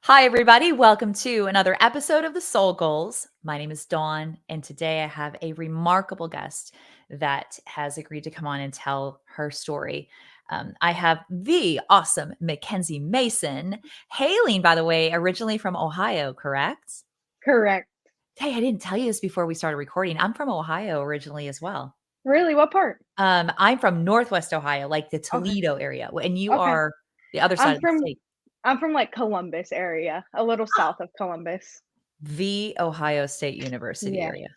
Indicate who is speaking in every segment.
Speaker 1: Hi, everybody. Welcome to another episode of the Soul Goals. My name is Dawn, and today I have a remarkable guest that has agreed to come on and tell her story. I have the awesome Makenzee Mason, hailing, by the way, originally from Ohio, correct?
Speaker 2: Correct.
Speaker 1: Hey, I didn't tell you this before we started recording. I'm from Ohio originally as well.
Speaker 2: Really? What part?
Speaker 1: I'm from Northwest Ohio, like the
Speaker 2: Okay.
Speaker 1: Toledo area, and you
Speaker 2: Okay.
Speaker 1: are the other side
Speaker 2: I'm
Speaker 1: of the
Speaker 2: from
Speaker 1: state.
Speaker 2: I'm from like Columbus area, a little south of Columbus.
Speaker 1: The Ohio State University
Speaker 2: Yes.
Speaker 1: area.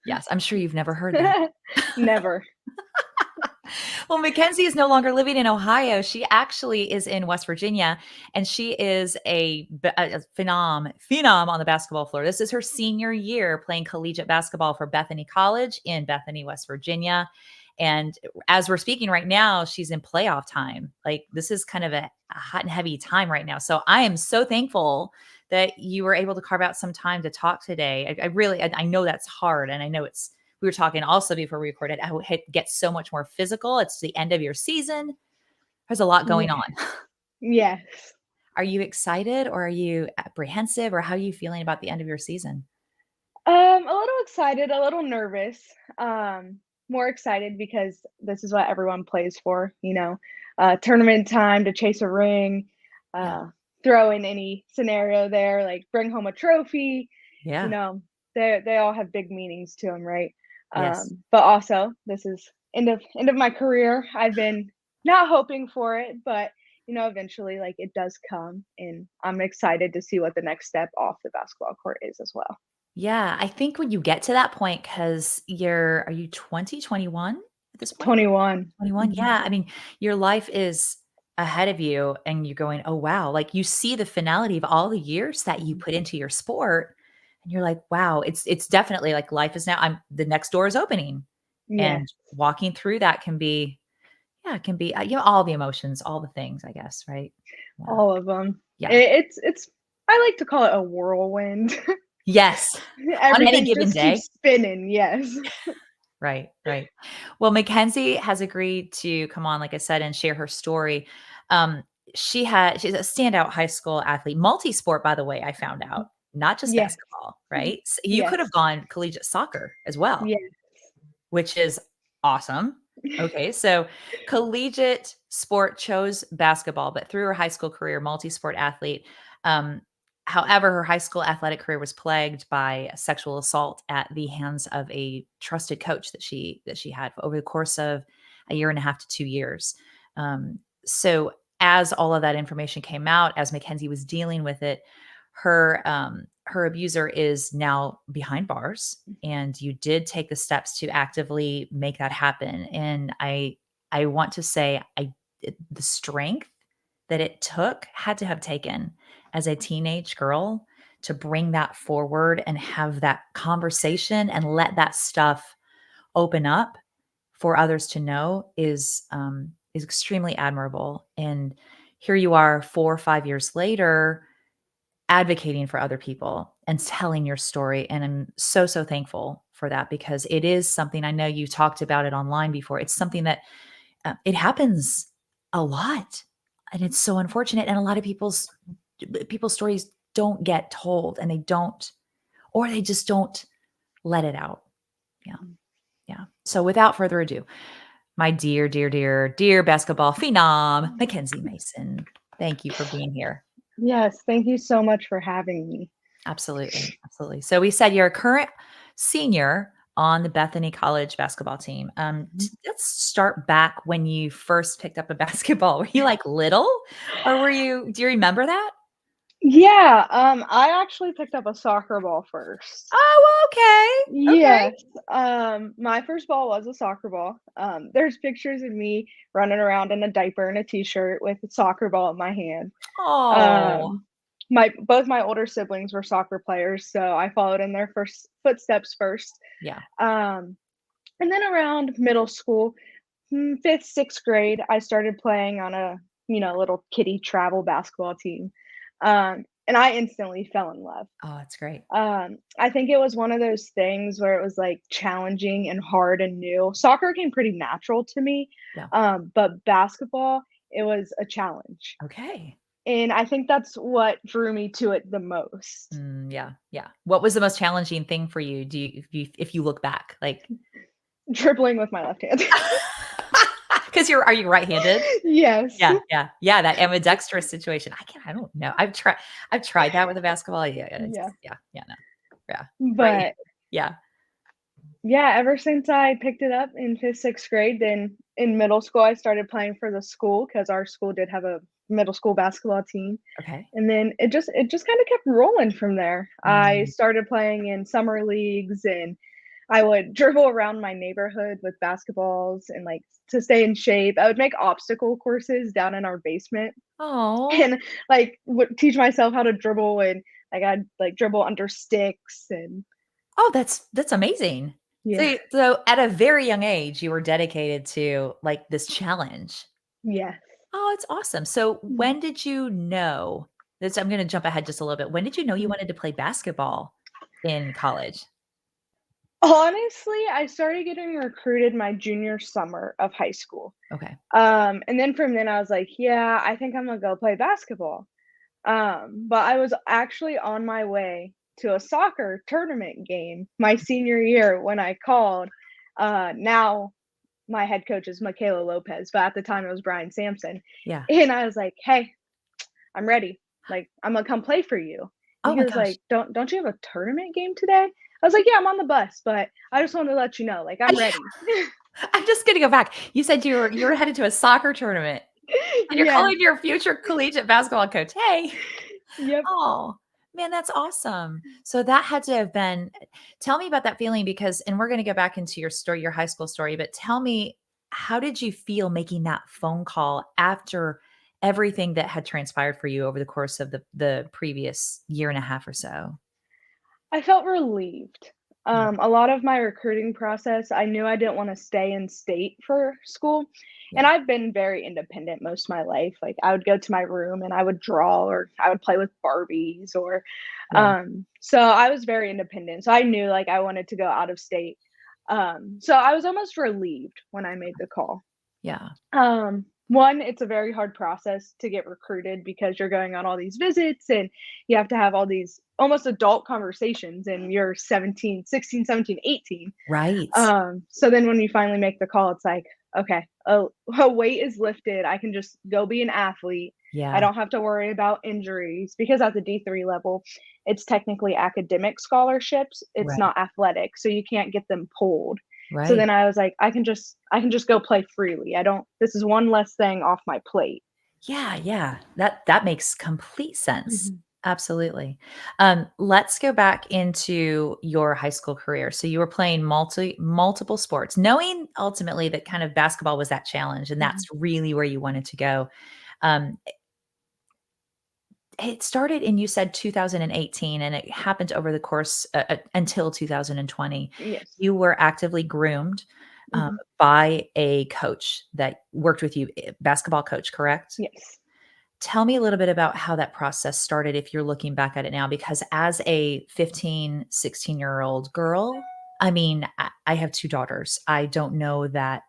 Speaker 1: Yes, I'm sure you've never heard that.
Speaker 2: Never.
Speaker 1: Well, Mackenzie is no longer living in Ohio. She actually is in West Virginia, and she is a phenom on the basketball floor. This is her senior year playing collegiate basketball for Bethany College in Bethany, West Virginia. And as we're speaking right now, she's in playoff time. Like this is kind of a hot and heavy time right now. So I am so thankful that you were able to carve out some time to talk today. I know that's hard, and I know we were talking also before we recorded how it gets so much more physical. It's the end of your season. There's a lot going
Speaker 2: Yeah.
Speaker 1: on.
Speaker 2: Yes.
Speaker 1: Are you excited or are you apprehensive or how are you feeling about the end of your season?
Speaker 2: A little excited, a little nervous. More excited because this is what everyone plays for. Tournament time to chase a ring,
Speaker 1: Yeah.
Speaker 2: uh, throw in any scenario there, like bring home a trophy. You
Speaker 1: Yeah.
Speaker 2: know, they all have big meanings to them, right?
Speaker 1: Yes.
Speaker 2: But also this is end of my career. I've been not hoping for it, but eventually like it does come, and I'm excited to see what the next step off the basketball court is as well.
Speaker 1: Yeah. I think when you get to that point, because are you 20, 21 at this point?
Speaker 2: 21.
Speaker 1: 21.
Speaker 2: Mhm.
Speaker 1: Yeah. I mean, your life is ahead of you and you're going, oh, wow. Like you see the finality of all the years that you put into your sport. And you're like, wow, it's definitely like life is now. The next door is opening.
Speaker 2: Yeah,
Speaker 1: And walking through that can be, yeah, it can be, all the emotions, all the things, I guess, right? Yeah.
Speaker 2: all of them.
Speaker 1: Yeah.
Speaker 2: It's I like to call it a whirlwind.
Speaker 1: Yes. On any
Speaker 2: Everything
Speaker 1: given
Speaker 2: just
Speaker 1: day.
Speaker 2: keeps spinning, yes.
Speaker 1: Right, right. Well, Mackenzie has agreed to come on, like I said, and share her story. Um, she's a standout high school athlete, multi-sport, by the way, I found out, not just
Speaker 2: Yes.
Speaker 1: basketball, right? You could have
Speaker 2: Yes.
Speaker 1: gone collegiate soccer as well,
Speaker 2: Yes.
Speaker 1: which is awesome. Okay, so collegiate sport chose basketball, but through her high school career, multi-sport athlete. Um, However, her high school athletic career was plagued by sexual assault at the hands of a trusted coach that she had over the course of a year and a half to 2 years. So, as all of that information came out, as Mackenzie was dealing with it, her abuser is now behind bars, and you did take the steps to actively make that happen. And I want to say the strength that it took had to have taken as a teenage girl to bring that forward and have that conversation and let that stuff open up for others to know is extremely admirable. And here you are 4 or 5 years later advocating for other people and telling your story. And I'm so, so thankful for that because it is something I know you talked about it online before. It's something that it happens a lot and it's so unfortunate. And a lot of people's stories don't get told and they don't, or they just don't let it out. Yeah. Yeah. So without further ado, my dear, dear, dear, dear basketball phenom, Mackenzie Mason, thank you for being here.
Speaker 2: Yes, thank you so much for having me.
Speaker 1: Absolutely, absolutely. So we said you're a current senior on the Bethany College basketball team. Let's start back when you first picked up a basketball. Were you like little, or were you? Do you remember that?
Speaker 2: Yeah, I actually picked up a soccer ball first.
Speaker 1: Oh, okay, okay.
Speaker 2: Yes, my first ball was a soccer ball. There's pictures of me running around in a diaper and a t-shirt with a soccer ball in my hand.
Speaker 1: Oh,
Speaker 2: Um, my both my older siblings were soccer players, so I followed in their first footsteps first.
Speaker 1: yeah.
Speaker 2: Um, and then around middle school, 5th, 6th grade, I started playing on a, little kiddie travel basketball team. And I instantly fell in love.
Speaker 1: Oh, that's great.
Speaker 2: I think it was one of those things where it was like challenging and hard and new. Soccer came pretty natural to me,
Speaker 1: Yeah.
Speaker 2: but basketball, it was a challenge.
Speaker 1: Okay.
Speaker 2: And I think that's what drew me to it the most.
Speaker 1: Yeah, yeah. What was the most challenging thing for you? Do you if you look back, like
Speaker 2: Dribbling with my left hand.
Speaker 1: 'cause are you right-handed?
Speaker 2: Yes.
Speaker 1: Yeah, yeah, yeah, that ambidextrous situation. I don't know. I've tried that with a basketball. Yeah, it's
Speaker 2: Yeah.
Speaker 1: yeah, no. Yeah. Right.
Speaker 2: But
Speaker 1: Yeah.
Speaker 2: yeah, ever since I picked it up in 5th, 6th grade, then in middle school, I started playing for the school because our school did have a middle school basketball team.
Speaker 1: Okay.
Speaker 2: And then it just kinda kept rolling from there. I
Speaker 1: Mm.
Speaker 2: started playing in summer leagues, and I would dribble around my neighborhood with basketballs and, like, to stay in shape. I would make obstacle courses down in our basement
Speaker 1: Aw.
Speaker 2: and, like, would teach myself how to dribble, and, like, I'd, like, dribble under sticks and
Speaker 1: Oh, that's amazing.
Speaker 2: yeah.
Speaker 1: So at a very young age, you were dedicated to, like, this challenge.
Speaker 2: Yes.
Speaker 1: Oh, it's awesome. So
Speaker 2: Mhm.
Speaker 1: when did you know this I'm gonna jump ahead just a little bit. When did you know you
Speaker 2: Mhm.
Speaker 1: wanted to play basketball in college?
Speaker 2: Honestly, I started getting recruited my junior summer of high school.
Speaker 1: Okay.
Speaker 2: And then from then I was like, "Yeah, I think I'm gonna go play basketball." But I was actually on my way to a soccer tournament game my senior year when I called. Now my head coach is Michaela Lopez, but at the time it was Brian Sampson.
Speaker 1: Yeah.
Speaker 2: And I was like, "Hey, I'm ready. Like, I'm gonna come play for you." And
Speaker 1: Oh
Speaker 2: he
Speaker 1: my
Speaker 2: was
Speaker 1: gosh.
Speaker 2: like, "Don't you have a tournament game today?" I was like, "Yeah, I'm on the bus, but I just wanted to let you know, like, I'm ready."
Speaker 1: I'm just gonna go back. You said you were headed to a soccer tournament, and you're
Speaker 2: Yeah.
Speaker 1: calling your future collegiate basketball coach, "Hey."
Speaker 2: Yep.
Speaker 1: Oh, man, that's awesome. So that had to have been tell me about that feeling because and we're gonna go back into your story, your high school story, but tell me, how did you feel making that phone call after everything that had transpired for you over the course of the previous year and a half or so?
Speaker 2: I felt relieved.
Speaker 1: Yeah,
Speaker 2: A lot of my recruiting process, I knew I didn't wanna stay in state for school, and
Speaker 1: yeah,
Speaker 2: I've been very independent most of my life. Like, I would go to my room and I would draw or I would play with Barbies or,
Speaker 1: yeah,
Speaker 2: so I was very independent. So I knew, like, I wanted to go out of state. So I was almost relieved when I made the call.
Speaker 1: yeah,
Speaker 2: 1, it's a very hard process to get recruited because you're going on all these visits and you have to have all these almost adult conversations and you're 17, 16, 17, 18.
Speaker 1: right.
Speaker 2: So then when you finally make the call, it's like, okay, a weight is lifted. I can just go be an athlete. I
Speaker 1: Yeah,
Speaker 2: don't have to worry about injuries because at the D3 level, it's technically academic scholarships. It's
Speaker 1: right,
Speaker 2: not athletic, so you can't get them pulled. So
Speaker 1: right.
Speaker 2: then I was like, I can just go play freely. I don't this is one less thing off my plate.
Speaker 1: Yeah, yeah. That makes complete sense.
Speaker 2: Mhm,
Speaker 1: Absolutely. Let's go back into your high school career. So you were playing multiple sports, knowing ultimately that kind of basketball was that challenge, and
Speaker 2: mhm.
Speaker 1: that's really where you wanted to go. Um, it started in you said 2018, and it happened over the course until 2020.
Speaker 2: Yes.
Speaker 1: You were actively groomed
Speaker 2: Mhm.
Speaker 1: by a coach that worked with you, basketball coach, correct?
Speaker 2: Yes.
Speaker 1: Tell me a little bit about how that process started if you're looking back at it now, because as a 15, 16-year-old girl, I mean, I have 2 daughters. I don't know that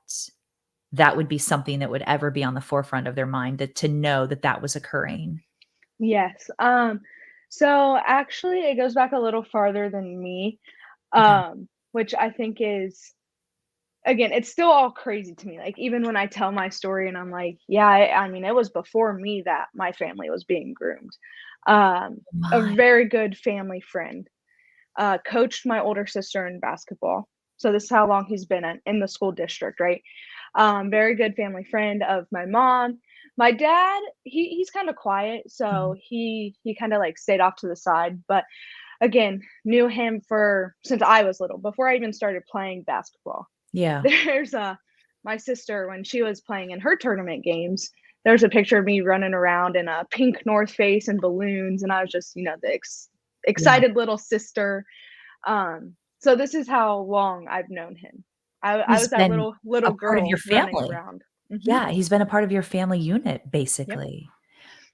Speaker 1: that would be something that would ever be on the forefront of their mind that to know that that was occurring.
Speaker 2: Yes. So actually it goes back a little farther than me,
Speaker 1: Okay.
Speaker 2: which I think is again, it's still all crazy to me. Like even when I tell my story and I'm like, yeah, I mean, it was before me that my family was being groomed. A
Speaker 1: My
Speaker 2: very good family friend coached my older sister in basketball. So this is how long he's been in the school district, right? Very good family friend of my mom. My dad, he's kind of quiet, so
Speaker 1: Mhm.
Speaker 2: he kind of like stayed off to the side. But again, knew him for since I was little, before I even started playing basketball.
Speaker 1: Yeah.
Speaker 2: There's my sister when she was playing in her tournament games. There's a picture of me running around in a pink North Face and balloons, and I was just, the
Speaker 1: Yeah.
Speaker 2: excited little sister. So this is how long I've known him. I
Speaker 1: He's
Speaker 2: was that
Speaker 1: been
Speaker 2: little
Speaker 1: a part of your
Speaker 2: girl running
Speaker 1: family.
Speaker 2: around. Mhm.
Speaker 1: Yeah, he's been a part of your family unit,
Speaker 2: Yep.
Speaker 1: basically.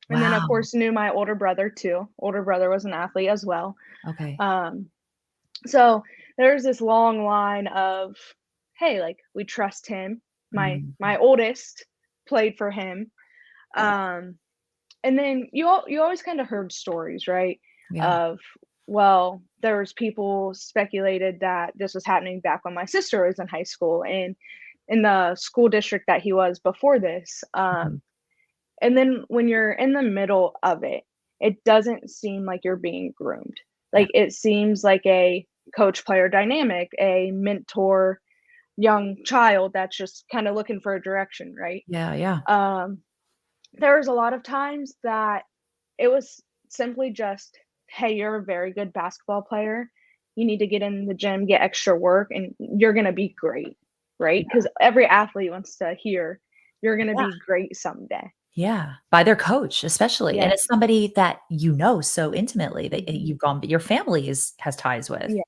Speaker 2: And then of
Speaker 1: Wow.
Speaker 2: course knew my older brother too. Older brother was an athlete as well.
Speaker 1: Okay.
Speaker 2: Um, so there's this long line of, hey, like we trust him. My
Speaker 1: Mhm.
Speaker 2: my oldest played for him. Um, and then you always kind of heard stories, right?
Speaker 1: Yeah.
Speaker 2: Of, well, there was people speculated that this was happening back when my sister was in high school and in the school district that he was before this.
Speaker 1: Mhm.
Speaker 2: And then when you're in the middle of it, it doesn't seem like you're being groomed.
Speaker 1: Yeah.
Speaker 2: Like it seems like a coach player dynamic, a mentor young child that's just kind of looking for a direction, right?
Speaker 1: Yeah, yeah.
Speaker 2: Um, there was a lot of times that it was simply just, "Hey, you're a very good basketball player. You need to get in the gym, get extra work, and you're gonna be great," right?
Speaker 1: Yeah.
Speaker 2: Because every athlete wants to hear, "You're gonna
Speaker 1: Yeah.
Speaker 2: be great someday."
Speaker 1: Yeah. By their coach, especially, and
Speaker 2: Yes.
Speaker 1: it's somebody that you know so intimately that
Speaker 2: Mhm.
Speaker 1: you've gone your family has ties with.
Speaker 2: Yeah.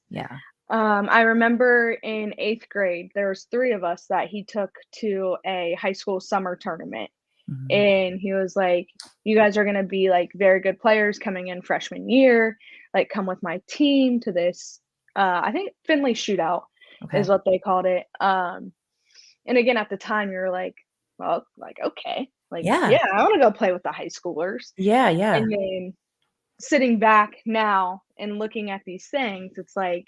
Speaker 1: Yeah.
Speaker 2: I remember in 8th grade, there was 3 of us that he took to a high school summer tournament,
Speaker 1: Mhm.
Speaker 2: and he was like, "You guys are gonna be, like, very good players coming in freshman year, like, come with my team to this," I think Finley Shootout is
Speaker 1: Okay.
Speaker 2: what they called it, and again, at the time, you're like, "Well, like, okay, like,
Speaker 1: Yeah.
Speaker 2: yeah, I wanna go play with the high schoolers,"
Speaker 1: Yeah, yeah.
Speaker 2: and then sitting back now and looking at these things, it's like,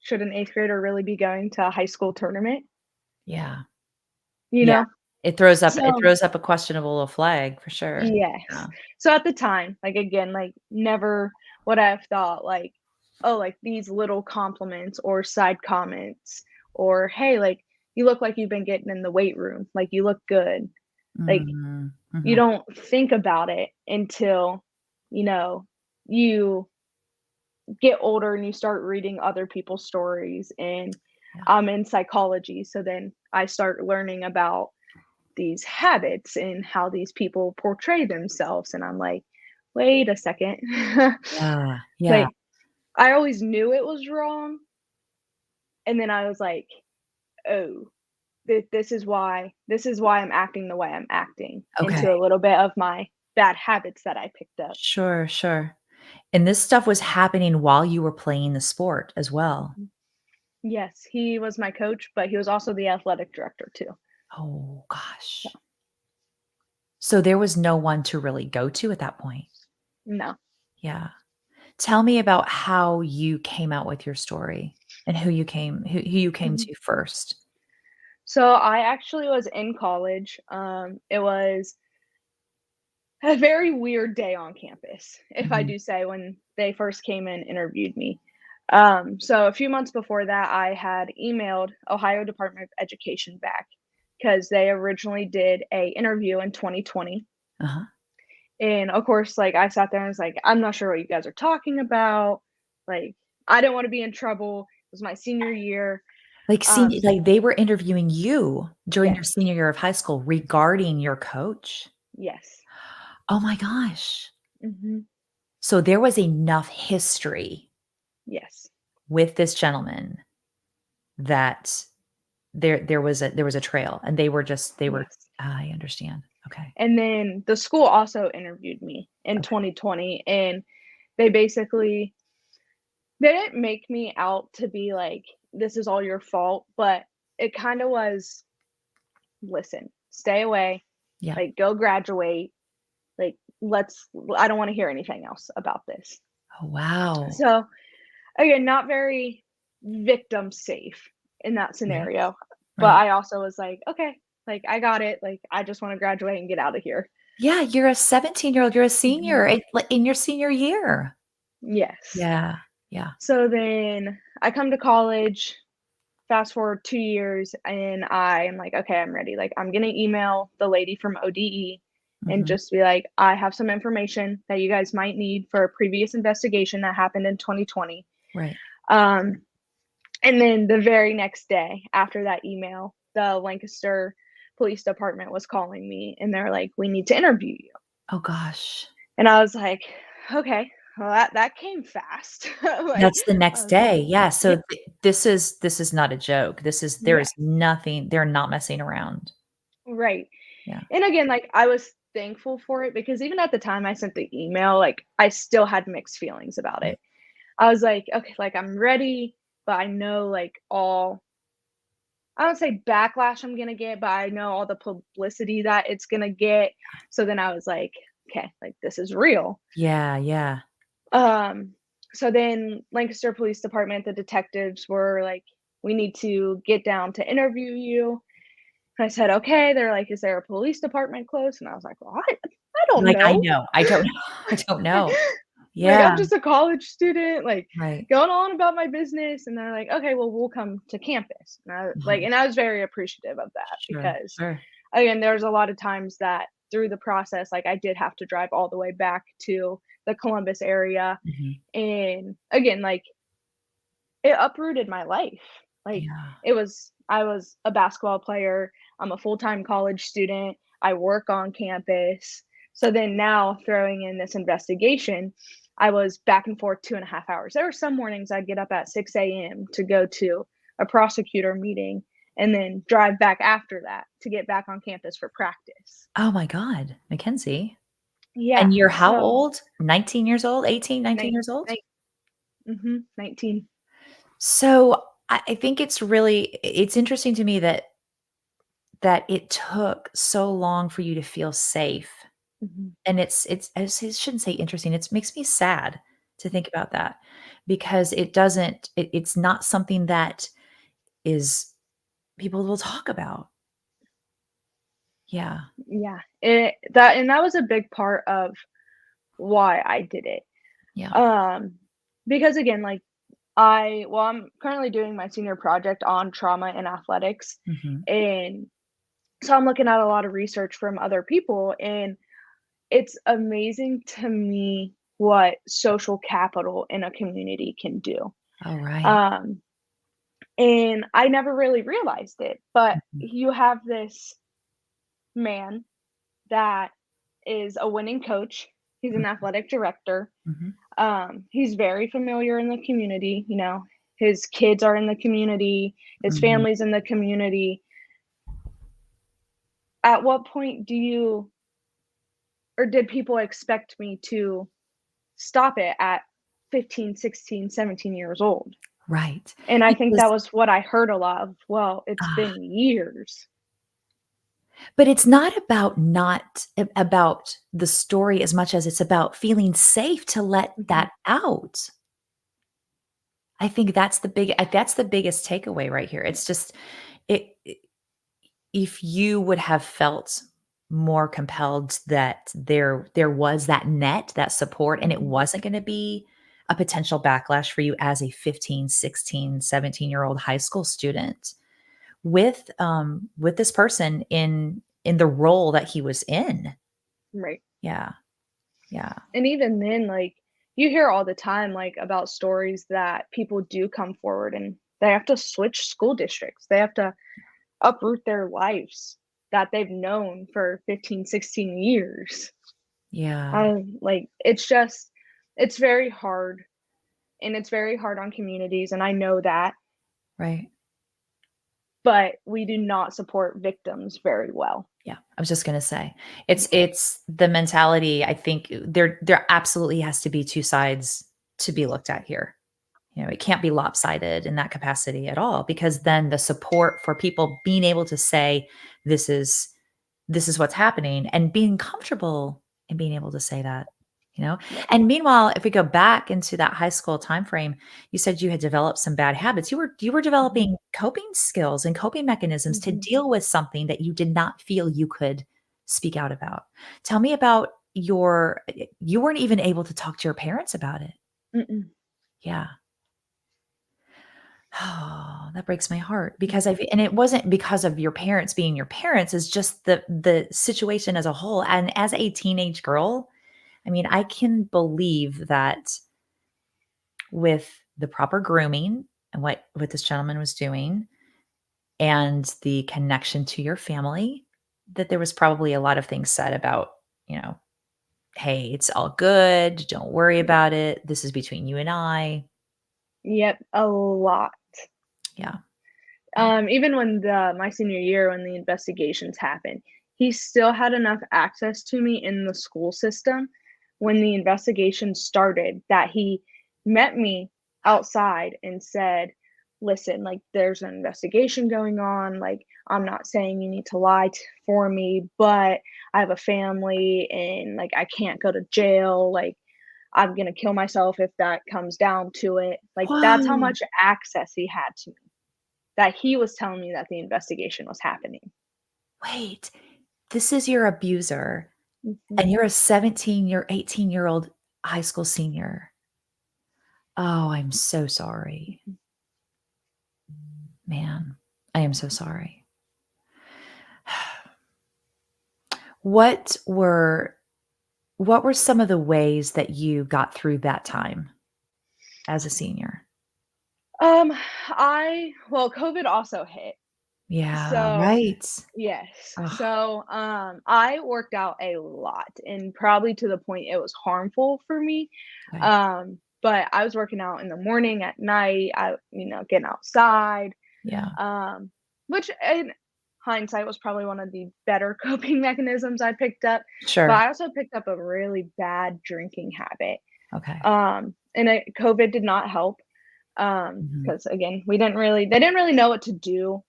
Speaker 2: should an 8th grader really be going to a high school tournament?
Speaker 1: Yeah.
Speaker 2: You
Speaker 1: Yeah.
Speaker 2: know?
Speaker 1: It
Speaker 2: So
Speaker 1: throws up a questionable little flag for sure.
Speaker 2: yes.
Speaker 1: Yeah.
Speaker 2: So at the time, like, again, like, never would I have thought, like, oh, like, these little compliments or side comments or, "Hey, like, you look like you've been getting in the weight room, like, you look good." Like,
Speaker 1: Mhm.
Speaker 2: you
Speaker 1: Mhm.
Speaker 2: don't think about it until, you know, you get older and you start reading other people's stories, and
Speaker 1: Yeah.
Speaker 2: I'm in psychology, so then I start learning about these habits and how these people portray themselves, and I'm like, "Wait a second."
Speaker 1: Yeah. Yeah.
Speaker 2: Like, I always knew it was wrong, and then I was like, "Oh, this is why I'm acting the way I'm acting,"
Speaker 1: Okay.
Speaker 2: into a little bit of my bad habits that I picked up.
Speaker 1: Sure, sure. And this stuff was happening while you were playing the sport as well?
Speaker 2: Mhm. Yes, he was my coach, but he was also the athletic director too.
Speaker 1: Oh
Speaker 2: So,
Speaker 1: gosh. So there was no one to really go to at that point?
Speaker 2: no.
Speaker 1: Yeah. Tell me about how you came out with your story and who you came
Speaker 2: Mhm.
Speaker 1: to first.
Speaker 2: So I actually was in college. It was a very weird day on campus, if I
Speaker 1: Mhm.
Speaker 2: do say, when they first came and interviewed me. So a few months before that, I had emailed Ohio Department of Education back because they originally did a interview in 2020.
Speaker 1: Uh-huh.
Speaker 2: And of course, like I sat there and was like, I'm not sure what you guys are talking about. Like, I didn't want to be in trouble. It was my senior year. So
Speaker 1: Like they were interviewing you during your
Speaker 2: yes,
Speaker 1: senior year of high school regarding your coach?
Speaker 2: yes.
Speaker 1: Oh my gosh.
Speaker 2: Hmm.
Speaker 1: So there was enough history
Speaker 2: Yes,
Speaker 1: with this gentleman that there was a trail and they were
Speaker 2: yes.
Speaker 1: I understand. Okay.
Speaker 2: And then the school also interviewed me in
Speaker 1: Okay.
Speaker 2: 2020, and they basically they didn't make me out to be like, "This is all your fault," but it kinda was, "Listen, stay away,
Speaker 1: Yeah.
Speaker 2: like, go graduate, like, I don't wanna hear anything else about this."
Speaker 1: Oh, wow.
Speaker 2: So, again, not very victim safe in that
Speaker 1: Right.
Speaker 2: scenario, but
Speaker 1: Right.
Speaker 2: I also was like, "Okay, like, I got it, like, I just wanna graduate and get out of here."
Speaker 1: Yeah, you're a 17-year-old, you're a
Speaker 2: Mhm.
Speaker 1: senior in your senior year.
Speaker 2: Yes.
Speaker 1: Yeah. Yeah.
Speaker 2: So then I come to college, fast forward 2 years, and I am like, "Okay, I'm ready." Like, I'm gonna email the lady from ODE and
Speaker 1: Mhm.
Speaker 2: just be like, "I have some information that you guys might need for a previous investigation that happened in 2020."
Speaker 1: Right.
Speaker 2: Um, and then the very next day after that email, the Lancaster Police Department was calling me, and they're like, "We need to interview you."
Speaker 1: Oh gosh.
Speaker 2: And I was like, "Okay, well, that came fast." Like,
Speaker 1: That's the
Speaker 2: I
Speaker 1: next
Speaker 2: was like,
Speaker 1: day. Yeah,
Speaker 2: "Yeah,
Speaker 1: so this is not a joke. There
Speaker 2: yeah,
Speaker 1: is nothing they're not messing around.
Speaker 2: right."
Speaker 1: Yeah.
Speaker 2: And again, like, I was thankful for it because even at the time I sent the email, like, I still had mixed feelings about
Speaker 1: Right.
Speaker 2: it. I was like, "Okay, like, I'm ready, but I know, like, all I don't say backlash I'm gonna get, but I know all the publicity that it's gonna get. So then I was like, okay, like this is real.
Speaker 1: Yeah, yeah.
Speaker 2: Um, so then Lancaster Police Department, the detectives were like, we need to get down to interview you. And I said, okay. They're like, is there a police department close? And I was like, well, I don't
Speaker 1: Like, I
Speaker 2: know.
Speaker 1: know. I don't know. I don't know.
Speaker 2: Like,
Speaker 1: Yeah,
Speaker 2: I'm just a college student, like,
Speaker 1: right.
Speaker 2: going on about my business, and they're like, "Okay, well, we'll come to campus."
Speaker 1: Mhm.
Speaker 2: And I was very appreciative of that
Speaker 1: Sure,
Speaker 2: because,
Speaker 1: sure.
Speaker 2: again, there's a lot of times that through the process, like, I did have to drive all the way back to the Columbus area,
Speaker 1: Mhm.
Speaker 2: and again, like, it uprooted my life. Like,
Speaker 1: Yeah.
Speaker 2: I was a basketball player, I'm a full-time college student, I work on campus. So then now throwing in this investigation, I was back and forth 2.5 hours. There were some mornings I'd get up at 6 a.m. to go to a prosecutor meeting and then drive back after that to get back on campus for practice.
Speaker 1: Oh my god, Mackenzie.
Speaker 2: Yeah,
Speaker 1: And you're how
Speaker 2: so
Speaker 1: old? 19 years old? 18, 19
Speaker 2: nine
Speaker 1: years old?
Speaker 2: nine mhm, 19.
Speaker 1: So, I think it's interesting to me that it took so long for you to feel safe.
Speaker 2: Mhm,
Speaker 1: And I shouldn't say interesting, it makes me sad to think about that because it's not something that is people will talk about. Yeah,
Speaker 2: yeah, that was a big part of why I did it.
Speaker 1: yeah.
Speaker 2: Um, because again, like I'm currently doing my senior project on trauma and athletics,
Speaker 1: Mhm.
Speaker 2: and so I'm looking at a lot of research from other people, and it's amazing to me what social capital in a community can do.
Speaker 1: Oh, right.
Speaker 2: Um, and I never really realized it, but
Speaker 1: Mhm,
Speaker 2: you have this man that is a winning coach. He's an
Speaker 1: mhm,
Speaker 2: athletic director.
Speaker 1: mhm,
Speaker 2: He's very familiar in the community, his kids are in the community, his
Speaker 1: mhm.
Speaker 2: family's in the community. At what point do you or did people expect me to stop it at 15, 16, 17 years old?
Speaker 1: Right.
Speaker 2: And I think that
Speaker 1: Because
Speaker 2: was what I heard a lot of, "Well, it's
Speaker 1: ah,
Speaker 2: been years."
Speaker 1: but it's not about not a about the story as much as it's about feeling safe to let
Speaker 2: Mhm,
Speaker 1: that out. I think that's the biggest takeaway right here. It's just I if you would have felt more compelled that there was that net, that support, and it
Speaker 2: mhm,
Speaker 1: wasn't gonna be a potential backlash for you as a 15, 16, 17-year-old high school student with this person in the role that he was in.
Speaker 2: right.
Speaker 1: Yeah, yeah.
Speaker 2: And even then, like, you hear all the time, like, about stories that people do come forward and they have to switch school districts. They have to uproot their lives that they've known for 15, 16 years.
Speaker 1: Yeah,
Speaker 2: It's very hard, and it's very hard on communities, and I know that,
Speaker 1: right.
Speaker 2: but we do not support victims very well.
Speaker 1: Yeah, I was just gonna say, it's the mentality, I think there absolutely has to be 2 sides to be looked at here. You know, it can't be lopsided in that capacity at all because then the support for people being able to say, "This is this is what's happening," and being comfortable in being able to say that, you know?
Speaker 2: Right.
Speaker 1: And meanwhile, if we go back into that high school timeframe, you said you had developed some bad habits. You were
Speaker 2: Mhm,
Speaker 1: developing coping skills and coping mechanisms to
Speaker 2: mhm.
Speaker 1: deal with something that you did not feel you could speak out about. Tell me about your you weren't even able to talk to your parents about it.
Speaker 2: Mm-mm.
Speaker 1: Yeah. Oh, that breaks my heart because
Speaker 2: Yeah.
Speaker 1: I've and it wasn't because of your parents being your parents, it's just the situation as a whole, and as a teenage girl, I mean, I can believe that with the proper grooming and what this gentleman was doing and the connection to your family, that there was probably a lot of things said about, you know, "Hey, it's all good, don't worry
Speaker 2: Yeah.
Speaker 1: about it, this is between you and I."
Speaker 2: Yep, a lot.
Speaker 1: Yeah, yeah.
Speaker 2: Even when the my senior year when the investigations happened, he still had enough access to me in the school system when the investigation started that he met me outside and said, listen, like, there's an investigation going on. Like, I'm not saying you need to lie for me, but I have a family and like I can't go to jail. Like, I'm going to kill myself if that comes down to it. Like, that's how
Speaker 1: Whoa,
Speaker 2: much access he had to me, that he was telling me that the investigation was happening.
Speaker 1: wait, this is your abuser,
Speaker 2: Mhm.
Speaker 1: and you're a 18-year-old high school senior. Oh, I'm so sorry.
Speaker 2: Mhm.
Speaker 1: Man, I am so sorry. What were what were some of the ways that you got through that time as a senior?
Speaker 2: Um, well, COVID also hit.
Speaker 1: Yeah,
Speaker 2: So,
Speaker 1: right.
Speaker 2: yes.
Speaker 1: Oh,
Speaker 2: So, I worked out a lot and probably to the point it was harmful for me.
Speaker 1: okay.
Speaker 2: But I was working out in the morning, at night, getting outside,
Speaker 1: Yeah,
Speaker 2: um, which in hindsight was probably one of the better coping mechanisms I picked up. But
Speaker 1: sure.
Speaker 2: I also picked up a really bad drinking habit.
Speaker 1: Okay.
Speaker 2: COVID did not help.
Speaker 1: Mhm.
Speaker 2: Because again, they didn't really know what to do.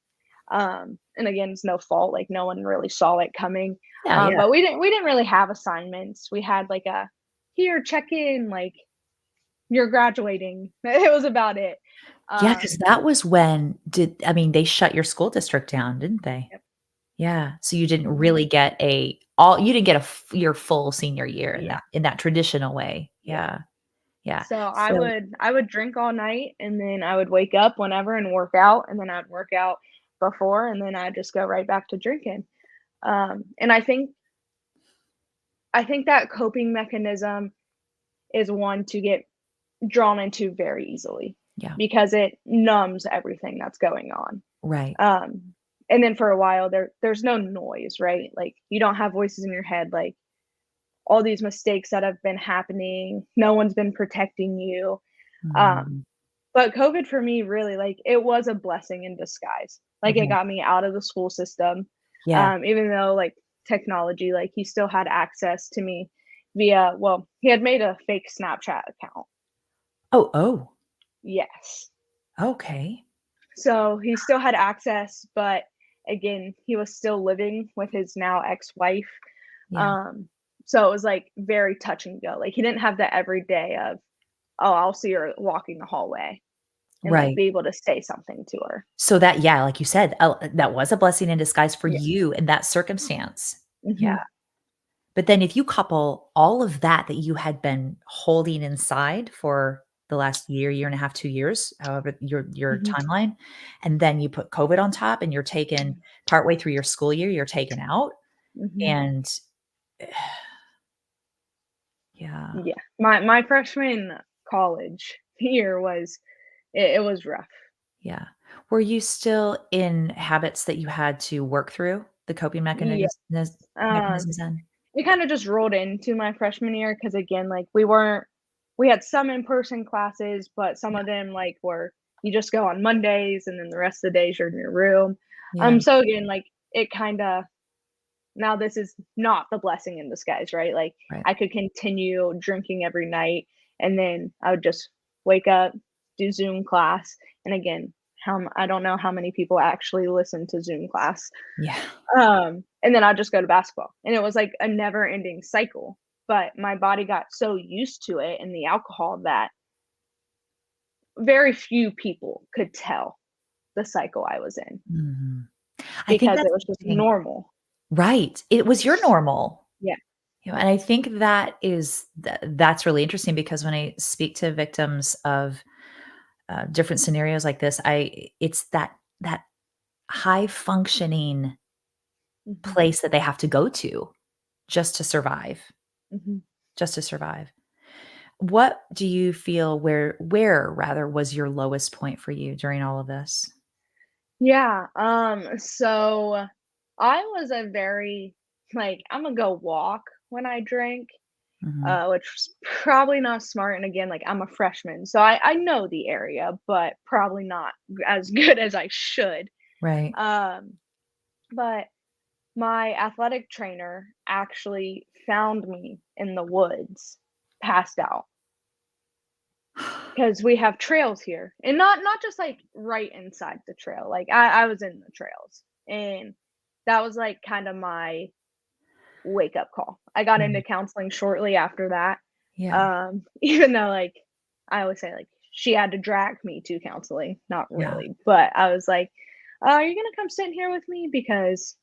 Speaker 2: And again, it's no fault, like, no one really saw it coming.
Speaker 1: Yeah, yeah.
Speaker 2: But we didn't really have assignments. We had, like, a, "Here, check in," like, "You're graduating." It was about it.
Speaker 1: Yeah, because
Speaker 2: Um
Speaker 1: that was when they shut your school district down, didn't they?
Speaker 2: Yep.
Speaker 1: Yeah, so you didn't
Speaker 2: Mhm.
Speaker 1: really get you didn't get your full senior year in
Speaker 2: Yeah,
Speaker 1: that traditional way.
Speaker 2: yeah.
Speaker 1: Yeah, yeah.
Speaker 2: So
Speaker 1: So
Speaker 2: I would drink all night, and then I would wake up whenever and work out, and then I'd work out before, and then I'd just go right back to drinking. And I think that coping mechanism is one to get drawn into very easily
Speaker 1: yeah,
Speaker 2: because it numbs everything that's going on.
Speaker 1: right.
Speaker 2: Um, and then for a while there's no noise, right? Like, you don't have voices in your head, like, all these mistakes that have been happening, no one's been protecting you. Um,
Speaker 1: Mhm.
Speaker 2: but COVID for me really, like, it was a blessing in disguise. Like, it
Speaker 1: Okay.
Speaker 2: got me out of the school system.
Speaker 1: Yeah.
Speaker 2: Even though, like, technology, like, he still had access to me via, well, he had made a fake Snapchat account.
Speaker 1: Oh,
Speaker 2: Yes.
Speaker 1: okay.
Speaker 2: So he still had access, but again, he was still living with his now ex-wife.
Speaker 1: Yeah,
Speaker 2: Um, so it was like very touch and go. Like, he didn't have that every day of, oh, I'll see her walking the hallway and like
Speaker 1: right.
Speaker 2: be able to say something to her.
Speaker 1: So that yeah, like you said, that was a blessing in disguise for
Speaker 2: Yeah.
Speaker 1: you in that circumstance. Yeah.
Speaker 2: Hmm.
Speaker 1: But then if you couple all of that that you had been holding inside for the last year, year and a half, 2 years, however your
Speaker 2: Hmm.
Speaker 1: timeline, and then you put COVID on top and you're taken partway through your school year, you're taken out,
Speaker 2: Hmm.
Speaker 1: and yeah,
Speaker 2: Yeah. My freshman college year was, it was rough.
Speaker 1: yeah. Were you still in habits that you had to work through the coping
Speaker 2: Yeah. Um,
Speaker 1: mechanisms then?
Speaker 2: It kinda just rolled into my freshman year because again, like, we had some in-person classes, but some
Speaker 1: Yeah,
Speaker 2: of them, like, were you just go on Mondays, and then the rest of the days you're in your room.
Speaker 1: yeah,
Speaker 2: So again, like, it kinda, now this is not the blessing in disguise, right? Like,
Speaker 1: right.
Speaker 2: I could continue drinking every night, and then I would just wake up, do Zoom class, and again, I don't know how many people actually listen to Zoom class.
Speaker 1: Yeah,
Speaker 2: And then I'd just go to basketball, and it was like a never ending cycle, but my body got so used to it and the alcohol that very few people could tell the cycle I was in
Speaker 1: mhm. I think
Speaker 2: because
Speaker 1: that's
Speaker 2: it was just
Speaker 1: interesting.
Speaker 2: normal.
Speaker 1: Right, it was your normal.
Speaker 2: Yeah.
Speaker 1: And I think that's really interesting because when I speak to victims of, different scenarios like this, I it's that high functioning
Speaker 2: Mhm,
Speaker 1: place that they have to go to just to survive,
Speaker 2: mhm.
Speaker 1: just to survive. What do you feel where rather was your lowest point for you during all of this?
Speaker 2: Yeah, so I was a very, like, Imma go walk when I drink,
Speaker 1: Mhm.
Speaker 2: which was probably not smart, and again, like, I'm a freshman, so I know the area, but probably not as good as I should.
Speaker 1: Right.
Speaker 2: Um, but my athletic trainer actually found me in the woods, passed out. because we have trails here, and not just like right inside the trail. Like I was in the trails, and that was like kind of my wake up call. I got into
Speaker 1: Mhm.
Speaker 2: counseling shortly after that.
Speaker 1: Yeah.
Speaker 2: Even though like I always say like she had to drag me to counseling, not
Speaker 1: Yeah.
Speaker 2: really, but I was like, "Are you gonna come sit here with me because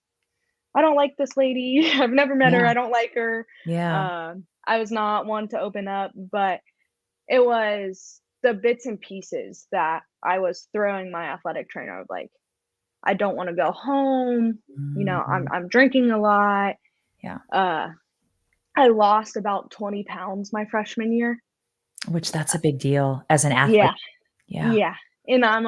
Speaker 2: I don't like this lady. I've never met her.
Speaker 1: Yeah.
Speaker 2: I don't like her."
Speaker 1: Yeah.
Speaker 2: I was not one to open up, but it was the bits and pieces that I was throwing my athletic trainer of like, I don't want to go home.
Speaker 1: Mhm.
Speaker 2: I'm drinking a lot.
Speaker 1: Yeah.
Speaker 2: Uh, I lost about 20 pounds my freshman year.
Speaker 1: Which that's a big deal as an athlete.
Speaker 2: Yeah,
Speaker 1: Yeah.
Speaker 2: yeah. And I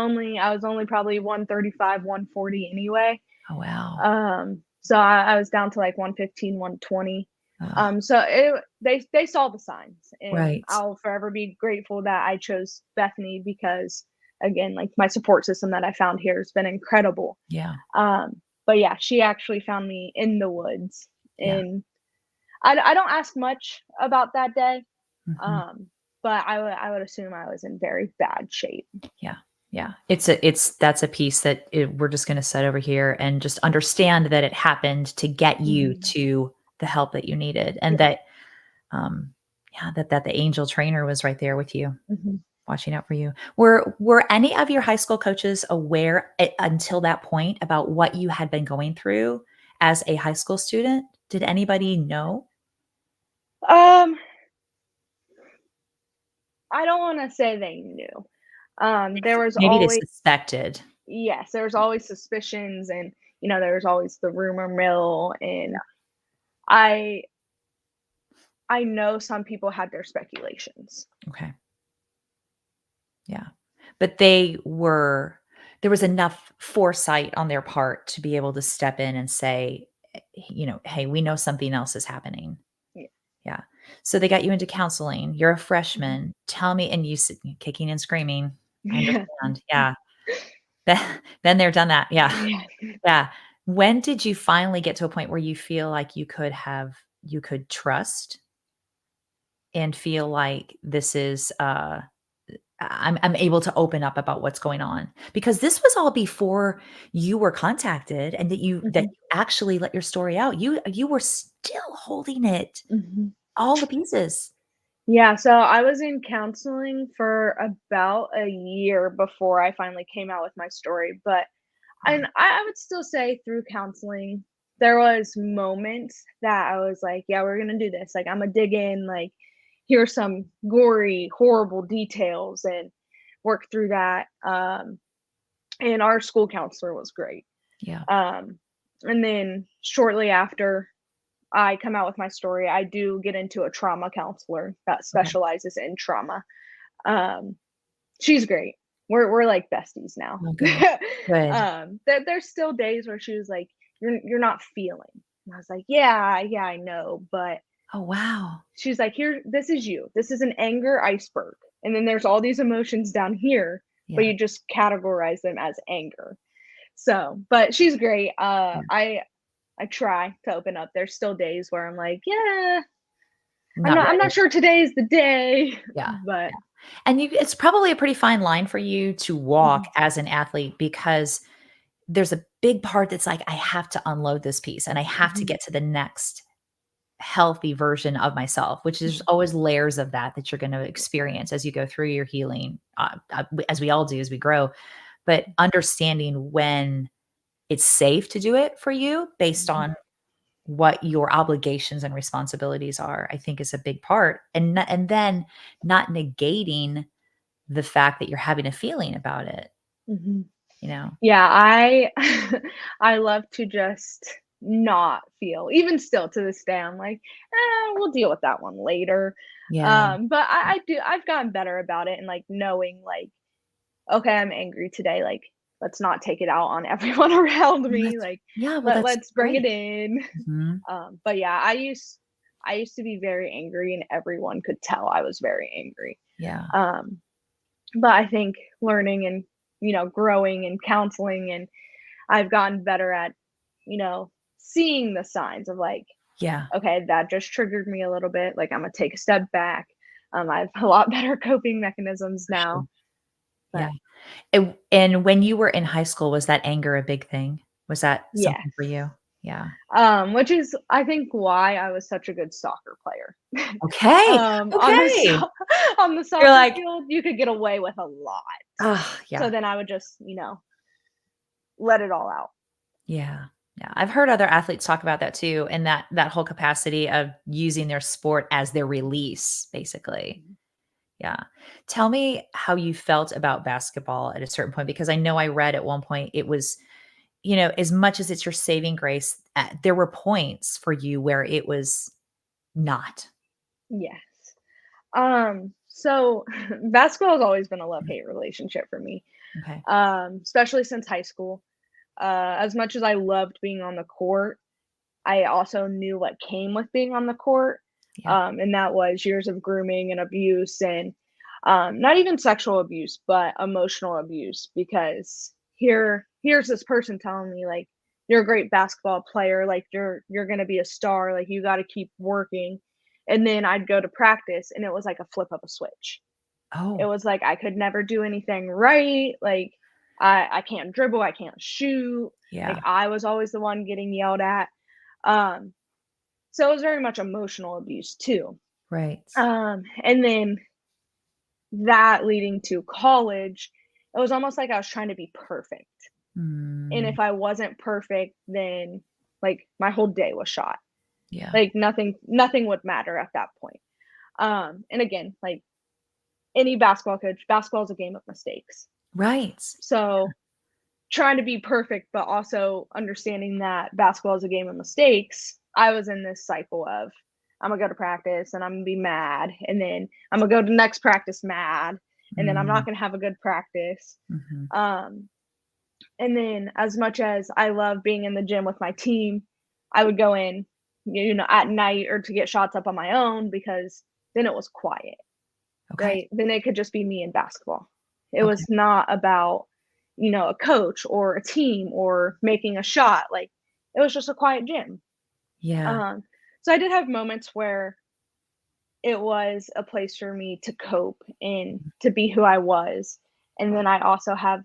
Speaker 2: was only probably 135, 140 anyway.
Speaker 1: Oh, wow.
Speaker 2: So I was down to like 115, 120.
Speaker 1: Ugh.
Speaker 2: So they saw the signs, and
Speaker 1: Right.
Speaker 2: I'll forever be grateful that I chose Bethany because again, like my support system that I found here has been incredible.
Speaker 1: Yeah.
Speaker 2: But yeah, she actually found me in the woods,
Speaker 1: Yeah.
Speaker 2: and I don't ask much about that day,
Speaker 1: Mhm.
Speaker 2: um, but I would assume I was in very bad shape.
Speaker 1: Yeah. Yeah. It's that's a piece that we're just going to set over here and just understand that it happened to get you
Speaker 2: Mhm.
Speaker 1: to the help that you needed and
Speaker 2: Yeah.
Speaker 1: that um yeah, that the angel trainer was right there with you,
Speaker 2: Mhm.
Speaker 1: watching out for you. Were any of your high school coaches aware until that point about what you had been going through as a high school student? Did anybody know?
Speaker 2: Um, I don't wanna say they knew. There was
Speaker 1: Maybe they
Speaker 2: always
Speaker 1: suspected.
Speaker 2: yes, there was always suspicions, and, there was always the rumor mill, and I I know some people had their speculations.
Speaker 1: Okay. Yeah. But there was enough foresight on their part to be able to step in and say, "Hey, we know something else is happening."
Speaker 2: Yeah.
Speaker 1: Yeah. So they got you into counseling. You're a
Speaker 2: Mhm.
Speaker 1: freshman. Tell me, and you said kicking and screaming. I
Speaker 2: Yeah.
Speaker 1: understand. Yeah. Been there, done that. Yeah.
Speaker 2: Yeah.
Speaker 1: Yeah. When did you finally get to a point where you feel like you could trust and feel like this is I'm able to open up about what's going on? Because this was all before you were contacted and that
Speaker 2: Mhm.
Speaker 1: you actually let your story out. You were still holding it,
Speaker 2: Mhm.
Speaker 1: all the pieces.
Speaker 2: Yeah, so I was in counseling for about a year before I finally came out with my story, but
Speaker 1: Wow.
Speaker 2: and I would still say through counseling, there was moments that I was like, "Yeah, we're gonna do this." Like, Imma dig in, like, here's some gory, horrible details and work through that, and our school counselor was great.
Speaker 1: Yeah.
Speaker 2: Um, and then shortly after I come out with my story, I do get into a trauma counselor that
Speaker 1: Okay.
Speaker 2: specializes in trauma. Um, she's great. We're like besties now.
Speaker 1: Oh, good. Good.
Speaker 2: There's still days where she was like, "You're not feeling." And I was like, "Yeah, yeah, I know." But
Speaker 1: Oh, wow.
Speaker 2: she's like, "Here, this is you. This is an anger iceberg, and then there's all these emotions down here, but
Speaker 1: Yeah.
Speaker 2: you just categorize them as anger." So, but she's great.
Speaker 1: Yeah.
Speaker 2: I try to open up. There's still days where I'm like, "Yeah,
Speaker 1: Not
Speaker 2: I'm
Speaker 1: ready.
Speaker 2: not sure today is the day,"
Speaker 1: Yeah.
Speaker 2: but
Speaker 1: Yeah. And it's probably a pretty fine line for you to walk
Speaker 2: mhm,
Speaker 1: as an athlete because there's a big part that's like, I have to unload this piece and I have to
Speaker 2: mhm,
Speaker 1: get to the next healthy version of myself, which is
Speaker 2: mhm,
Speaker 1: always layers of that you're going to experience as you go through your healing, as we all do as we grow. But understanding when it's safe to do it for you based
Speaker 2: mhm,
Speaker 1: on what your obligations and responsibilities are, I think is a big part. And then not negating the fact that you're having a feeling about it,
Speaker 2: mhm.
Speaker 1: you know?
Speaker 2: Yeah, I I love to just not feel. Even still to this day, I'm like, we'll deal with that one later."
Speaker 1: Yeah.
Speaker 2: But I've gotten better about it and, like, knowing, like, "Okay, I'm angry today, like, let's not take it out on everyone around
Speaker 1: Well,
Speaker 2: me,
Speaker 1: that's
Speaker 2: like,
Speaker 1: yeah, well, that's
Speaker 2: let's bring it
Speaker 1: great.
Speaker 2: in."
Speaker 1: Mhm.
Speaker 2: But yeah, I used to be very angry and everyone could tell I was very angry.
Speaker 1: Yeah.
Speaker 2: Um, but I think learning and, growing and counseling, and I've gotten better at, seeing the signs of like,
Speaker 1: Yeah.
Speaker 2: okay, that just triggered me a little bit. Like I'm gonna take a step back. I have a lot better coping mechanisms
Speaker 1: For sure.
Speaker 2: now,
Speaker 1: Yeah.
Speaker 2: but
Speaker 1: And when you were in high school, was that anger a big thing? Was that
Speaker 2: yes.
Speaker 1: something for you? Yeah.
Speaker 2: Which is, I think, why I was such a good soccer player.
Speaker 1: Okay.
Speaker 2: On the
Speaker 1: Okay.
Speaker 2: on the
Speaker 1: You're
Speaker 2: soccer
Speaker 1: like,
Speaker 2: field, you could get away with a lot.
Speaker 1: oh,
Speaker 2: So
Speaker 1: yeah.
Speaker 2: then I would just, let it all out.
Speaker 1: Yeah. Yeah. I've heard other athletes talk about that too, and that whole capacity of using their sport as their release, basically.
Speaker 2: Mhm.
Speaker 1: Yeah. Tell me how you felt about basketball at a certain point, because I know I read at one point it was, as much as it's your saving grace, there were points for you where it was not.
Speaker 2: Yes. So basketball has always been a love-hate relationship for me.
Speaker 1: Okay.
Speaker 2: Especially since high school. As much as I loved being on the court, I also knew what came with being on the court.
Speaker 1: Yeah.
Speaker 2: And that was years of grooming and abuse and not even sexual abuse, but emotional abuse because here's this person telling me like you're a great basketball player, like you're gonna be a star, like you gotta keep working. And then I'd go to practice and it was like a flip of a switch. It
Speaker 1: Oh,
Speaker 2: was like I could never do anything right, like, I can't dribble, I can't shoot, like,
Speaker 1: yeah.
Speaker 2: I was always the one getting yelled at, um, so it was very much emotional abuse too,
Speaker 1: Right.
Speaker 2: and then that leading to college, it was almost like I was trying to be perfect, and
Speaker 1: Mm,
Speaker 2: if I wasn't perfect, then, like, my whole day was shot,
Speaker 1: yeah.
Speaker 2: like, nothing would matter at that point, and again, like, any basketball coach, basketball is a game of mistakes,
Speaker 1: Right.
Speaker 2: so trying to be perfect, but also understanding that basketball is a game of mistakes, I was in this cycle of I'm gonna go to practice and I'm gonna be mad, and then I'm gonna go to next practice mad, and then I'm not
Speaker 1: Mm,
Speaker 2: gonna have a good practice.
Speaker 1: mhm.
Speaker 2: Um, and then as much as I love being in the gym with my team, I would go in, at night or to get shots up on my own because then it was quiet,
Speaker 1: Okay.
Speaker 2: right? Then it could just be me and basketball. It
Speaker 1: Okay.
Speaker 2: was not about, a coach or a team or making a shot. Like it was just a quiet gym.
Speaker 1: Yeah.
Speaker 2: Um, so I did have moments where it was a place for me to cope and to be who I was. And then I also have,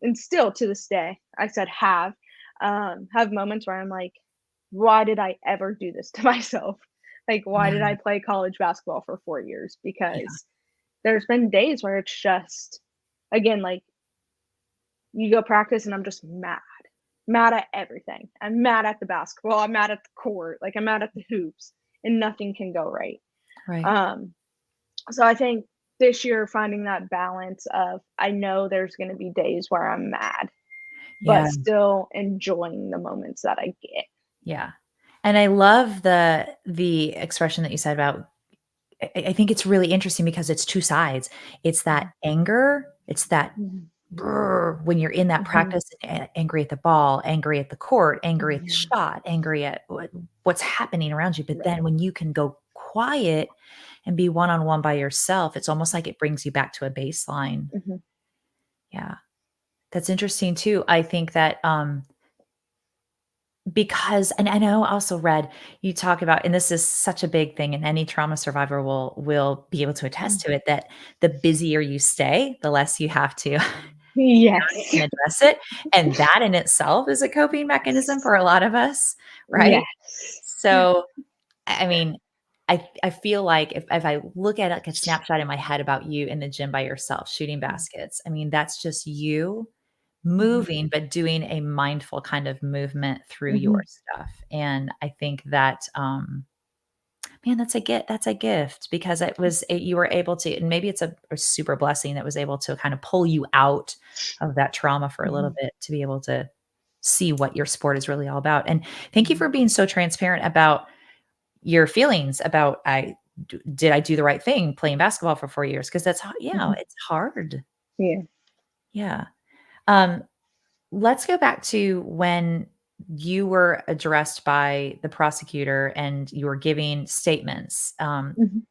Speaker 2: and still to this day, I said have moments where I'm like, why did I ever do this to myself? Like, why did
Speaker 1: Yeah.
Speaker 2: I play college basketball for 4 years?
Speaker 1: Yeah.
Speaker 2: Because there's been days where it's just, again, like you go practice and I'm just mad at everything. I'm mad at the basketball. I'm mad at the court. Like I'm mad at the hoops, and nothing can go right.
Speaker 1: Right.
Speaker 2: Um, so I think this year finding that balance of I know there's going to be days where I'm mad, but
Speaker 1: Yeah.
Speaker 2: still enjoying the moments that I get.
Speaker 1: Yeah. And I love the expression that you said about I think it's really interesting because it's 2 sides. It's that
Speaker 2: Mhm,
Speaker 1: anger, it's that
Speaker 2: mhm,
Speaker 1: brr when you're in that
Speaker 2: mhm,
Speaker 1: practice, angry at the ball, angry at the court, angry at the
Speaker 2: mhm.
Speaker 1: shot, angry at what's happening around you, but then
Speaker 2: Right.
Speaker 1: when you can go quiet and be one-on-one by yourself, it's almost like it brings you back to a baseline.
Speaker 2: Mhm,
Speaker 1: Yeah. That's interesting too. I think that, because and I know I also read you talk about, and this is such a big thing, and any trauma survivor will be able to attest
Speaker 2: mhm.
Speaker 1: to it, that the busier you stay, the less you have to it
Speaker 2: Yes.
Speaker 1: and address it, and that in itself is a coping mechanism for a lot of us, right?
Speaker 2: Yes.
Speaker 1: So, I mean, I feel like if I look at, like, a snapshot in my head about you in the gym by yourself shooting
Speaker 2: Mhm,
Speaker 1: baskets, I mean, that's just you
Speaker 2: mhm,
Speaker 1: moving, but doing a mindful kind of movement through your
Speaker 2: mhm,
Speaker 1: stuff, and I think that, man, that's a gift because you were able to, and maybe it's a super blessing that was able to kind of pull you out of that trauma for a little
Speaker 2: mhm,
Speaker 1: bit to be able to see what your sport is really all about, and thank you
Speaker 2: mhm,
Speaker 1: for being so transparent about your feelings about, did I do the right thing playing basketball for 4 years? Because
Speaker 2: mhm.
Speaker 1: it's hard.
Speaker 2: Yeah.
Speaker 1: Yeah. Um, let's go back to when you were addressed by the prosecutor and you were giving statements.
Speaker 2: Mhm.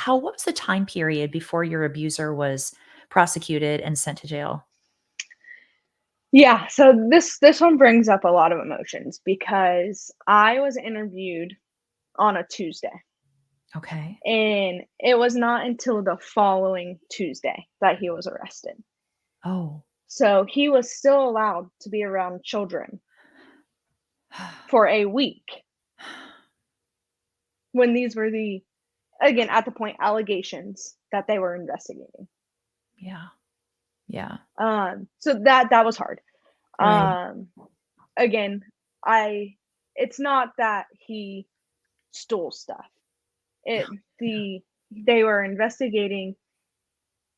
Speaker 1: What was the time period before your abuser was prosecuted and sent to jail?
Speaker 2: Yeah, so this one brings up a lot of emotions because I was interviewed on a Tuesday.
Speaker 1: Okay.
Speaker 2: And it was not until the following Tuesday that he was arrested.
Speaker 1: Oh.
Speaker 2: So he was still allowed to be around children for a week when these were the, again, at the point, allegations that they were investigating.
Speaker 1: Yeah. Yeah.
Speaker 2: So that was hard.
Speaker 1: Right.
Speaker 2: Um, again, I it's not that he stole stuff. It the They were investigating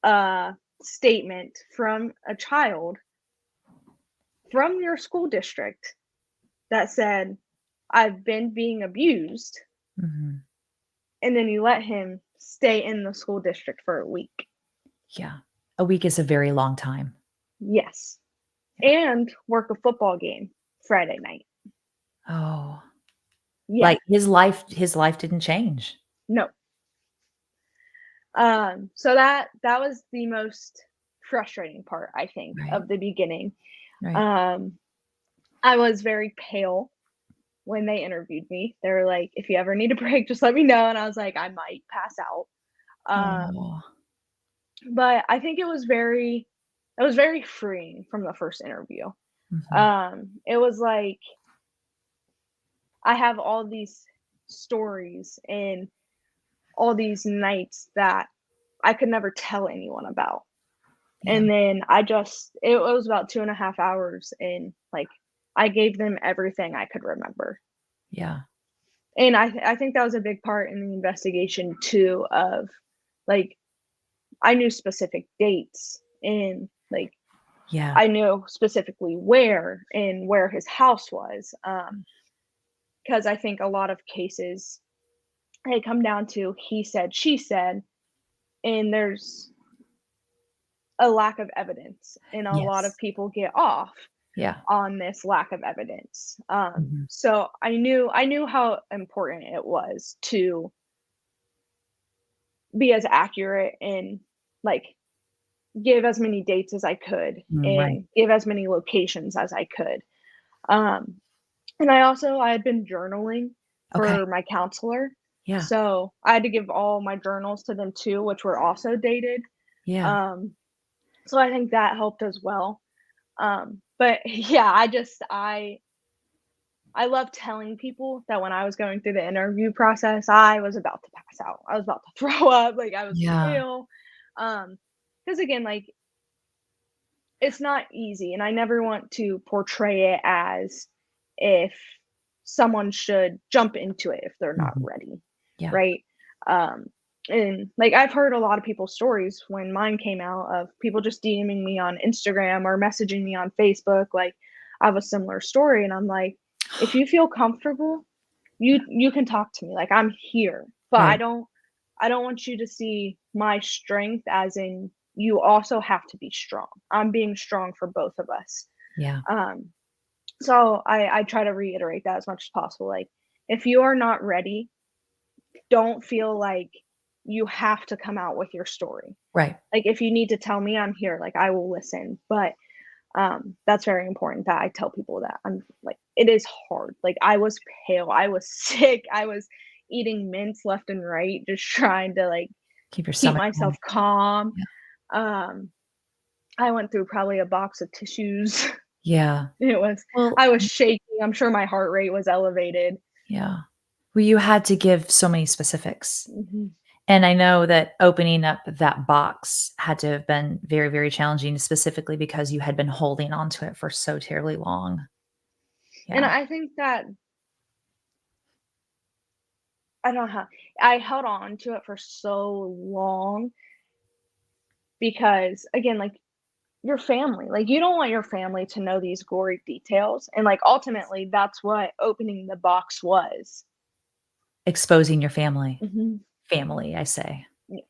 Speaker 2: a statement from a child from your school district that said, "I've been being abused,"
Speaker 1: Mhm.
Speaker 2: and then you let him stay in the school district for a week.
Speaker 1: Yeah. A week is a very long time.
Speaker 2: Yes.
Speaker 1: Yeah.
Speaker 2: And work a football game Friday night.
Speaker 1: Oh.
Speaker 2: Yeah.
Speaker 1: Like, his life didn't change.
Speaker 2: No. So that was the most frustrating part, I think,
Speaker 1: Right.
Speaker 2: of the beginning.
Speaker 1: Right.
Speaker 2: Um, I was very pale when they interviewed me. They were like, "If you ever need a break, just let me know." And I was like, "I might pass out." Um,
Speaker 1: Oh.
Speaker 2: but I think it was very freeing from the first interview.
Speaker 1: Mhm.
Speaker 2: It was like I have all these stories and all these nights that I could never tell anyone about.
Speaker 1: Yeah.
Speaker 2: And then it was about 2.5 hours, and, like, I gave them everything I could remember.
Speaker 1: Yeah.
Speaker 2: And I think that was a big part in the investigation too of, like, I knew specific dates, and, like,
Speaker 1: Yeah.
Speaker 2: I knew specifically where his house was, because I think a lot of cases, they come down to he said, she said, and there's a lack of evidence, and a lot of
Speaker 1: Yes.
Speaker 2: people get off
Speaker 1: Yeah.
Speaker 2: on this lack of evidence.
Speaker 1: Mhm.
Speaker 2: So I knew how important it was to be as accurate and, like, give as many dates as I could
Speaker 1: Right.
Speaker 2: and give as many locations as I could. Um, and I had been journaling
Speaker 1: Okay.
Speaker 2: for my counselor,
Speaker 1: Yeah.
Speaker 2: so I had to give all my journals to them too, which were also dated.
Speaker 1: Yeah.
Speaker 2: Um, so I think that helped as well. But yeah, I love telling people that when I was going through the interview process, I was about to pass out. I was about to throw up, like, I was
Speaker 1: Yeah.
Speaker 2: pale. Because again, like, it's not easy, and I never want to portray it as if someone should jump into it if they're not
Speaker 1: Mhm.
Speaker 2: ready,
Speaker 1: Yeah.
Speaker 2: right? Um, and, like, I've heard a lot of people's stories when mine came out of people just DMing me on Instagram or messaging me on Facebook, like, I have a similar story, and I'm like, "If you feel comfortable,
Speaker 1: Yeah.
Speaker 2: you can talk to me, like, I'm here, but
Speaker 1: Right.
Speaker 2: I don't want you to see my strength as in you also have to be strong. I'm being strong for both of us."
Speaker 1: Yeah.
Speaker 2: Um, so I try to reiterate that as much as possible, like, if you are not ready, don't feel like you have to come out with your story.
Speaker 1: Right.
Speaker 2: Like, if you need to tell me, I'm here, like, I will listen, but, that's very important that I tell people that I'm like, it is hard. Like, I was pale, I was sick, I was eating mints left and right, just trying to, like,
Speaker 1: Keep your
Speaker 2: keep
Speaker 1: stomach
Speaker 2: myself
Speaker 1: warm.
Speaker 2: calm.
Speaker 1: Yeah.
Speaker 2: Um, I went through probably a box of tissues.
Speaker 1: Yeah.
Speaker 2: It was
Speaker 1: Well,
Speaker 2: I was shaking, I'm sure my heart rate was elevated.
Speaker 1: yeah. Well, you had to give so many specifics.
Speaker 2: Mhm.
Speaker 1: And I know that opening up that box had to have been very, very challenging, specifically because you had been holding on to it for so terribly long.
Speaker 2: And
Speaker 1: Yeah.
Speaker 2: I think that I don't know how I held on to it for so long because, again, like, your family, like, you don't want your family to know these gory details, and, like, ultimately, that's what opening the box was.
Speaker 1: Exposing your family.
Speaker 2: Mhm.
Speaker 1: Family, I say.
Speaker 2: Yeah.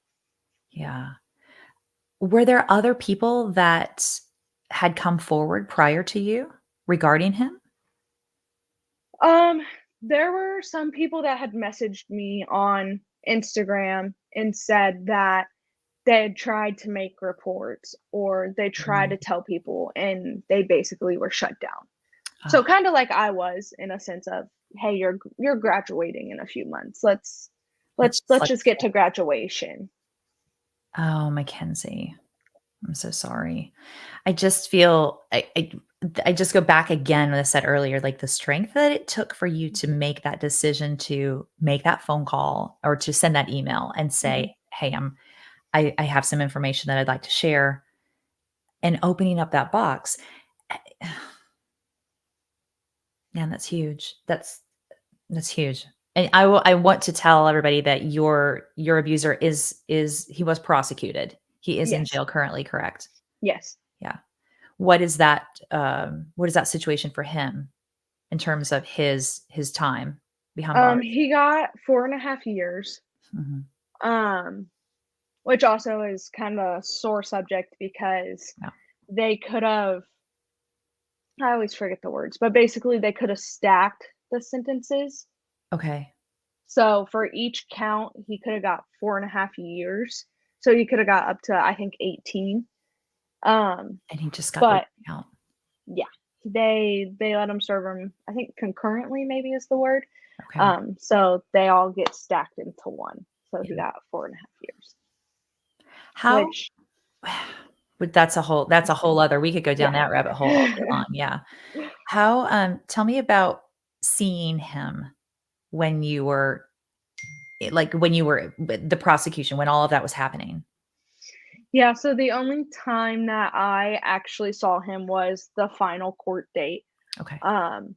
Speaker 1: Yeah. Were there other people that had come forward prior to you regarding him?
Speaker 2: Um, there were some people that had messaged me on Instagram and said that they had tried to make reports or they tried
Speaker 1: Mm.
Speaker 2: to tell people and they basically were shut down. So
Speaker 1: Oh,
Speaker 2: kinda like I was in a sense of, "Hey, you're graduating in a few months. let's
Speaker 1: It's just
Speaker 2: let's
Speaker 1: like,
Speaker 2: just get to graduation.
Speaker 1: oh, Mackenzie, I'm so sorry. I just feel I just go back again what I said earlier, like the strength that it took for you to make that decision to make that phone call or to send that email and
Speaker 2: Mhm.
Speaker 1: say, "Hey, I have some information that I'd like to share," and opening up that box. Eh, Man, that's huge. That's huge. And I want to tell everybody that your abuser is he was prosecuted. He is in
Speaker 2: Yes.
Speaker 1: jail currently, correct?
Speaker 2: Yes.
Speaker 1: Yeah. What is that situation for him in terms of his time behind bars?
Speaker 2: He got 4.5 years,
Speaker 1: Mhm.
Speaker 2: um, which also is kind of a sore subject because
Speaker 1: Yeah.
Speaker 2: they could have, I always forget the words, but basically they could have stacked the sentences.
Speaker 1: Okay.
Speaker 2: So for each count, he could have got 4.5 years. So he could have got up to, I think, 18. Um,
Speaker 1: And he just got the
Speaker 2: but
Speaker 1: one count.
Speaker 2: yeah, they let him serve him, I think concurrently maybe is the word.
Speaker 1: Okay.
Speaker 2: So they all get stacked into one. So he
Speaker 1: Yeah.
Speaker 2: got 4.5 years,
Speaker 1: How
Speaker 2: which
Speaker 1: but that's a whole other we could go down
Speaker 2: yeah.
Speaker 1: that rabbit hole all day long, yeah. How, tell me about seeing him when you were like, when you were with the prosecution, when all of that was happening.
Speaker 2: Yeah, so the only time that I actually saw him was the final court date.
Speaker 1: Okay.
Speaker 2: Um,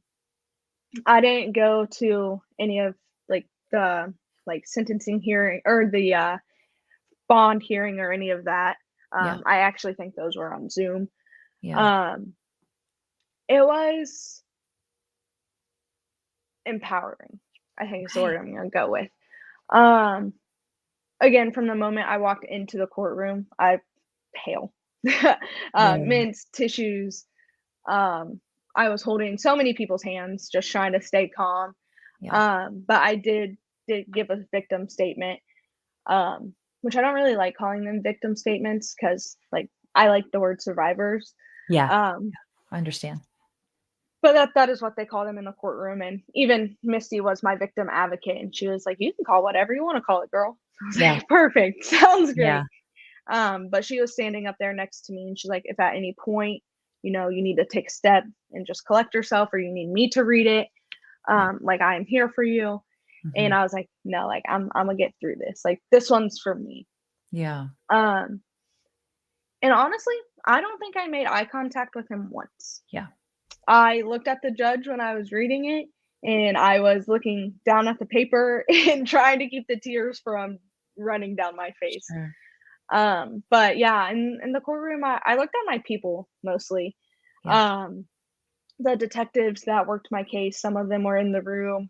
Speaker 2: I didn't go to any of like the sentencing hearing or the bond hearing or any of that.
Speaker 1: Yeah.
Speaker 2: I actually think those were on Zoom.
Speaker 1: Yeah.
Speaker 2: Um, it was empowering, I think is the
Speaker 1: Okay.
Speaker 2: word I'm gonna go with. Um, Again, from the moment I walked into the courtroom, I pale.
Speaker 1: Yeah.
Speaker 2: Mints, tissues. Um, I was holding so many people's hands, just trying to stay calm.
Speaker 1: Yeah.
Speaker 2: But I did give a victim statement, which I don't really like calling them victim statements because, like, I like the word survivors.
Speaker 1: Yeah.
Speaker 2: Um,
Speaker 1: I understand.
Speaker 2: but that is what they call them in the courtroom. And even Misty was my victim advocate, and she was like, "You can call whatever you want to call it, girl." I was
Speaker 1: Yeah.
Speaker 2: like, "Perfect, sounds
Speaker 1: Yeah.
Speaker 2: great." But she was standing up there next to me, and she's like, "If at any point, you need to take a step and just collect yourself, or you need me to read it,
Speaker 1: Yeah.
Speaker 2: like I am here for you." And
Speaker 1: Mhm.
Speaker 2: I was like, "No, like I'm gonna get through this. Like this one's for me."
Speaker 1: Yeah.
Speaker 2: Um, and honestly, I don't think I made eye contact with him once.
Speaker 1: Yeah.
Speaker 2: I looked at the judge when I was reading it, and I was looking down at the paper and trying to keep the tears from running down my face.
Speaker 1: Sure.
Speaker 2: But yeah, in the courtroom, I looked at my people mostly.
Speaker 1: Yeah.
Speaker 2: Um, the detectives that worked my case, some of them were in the room.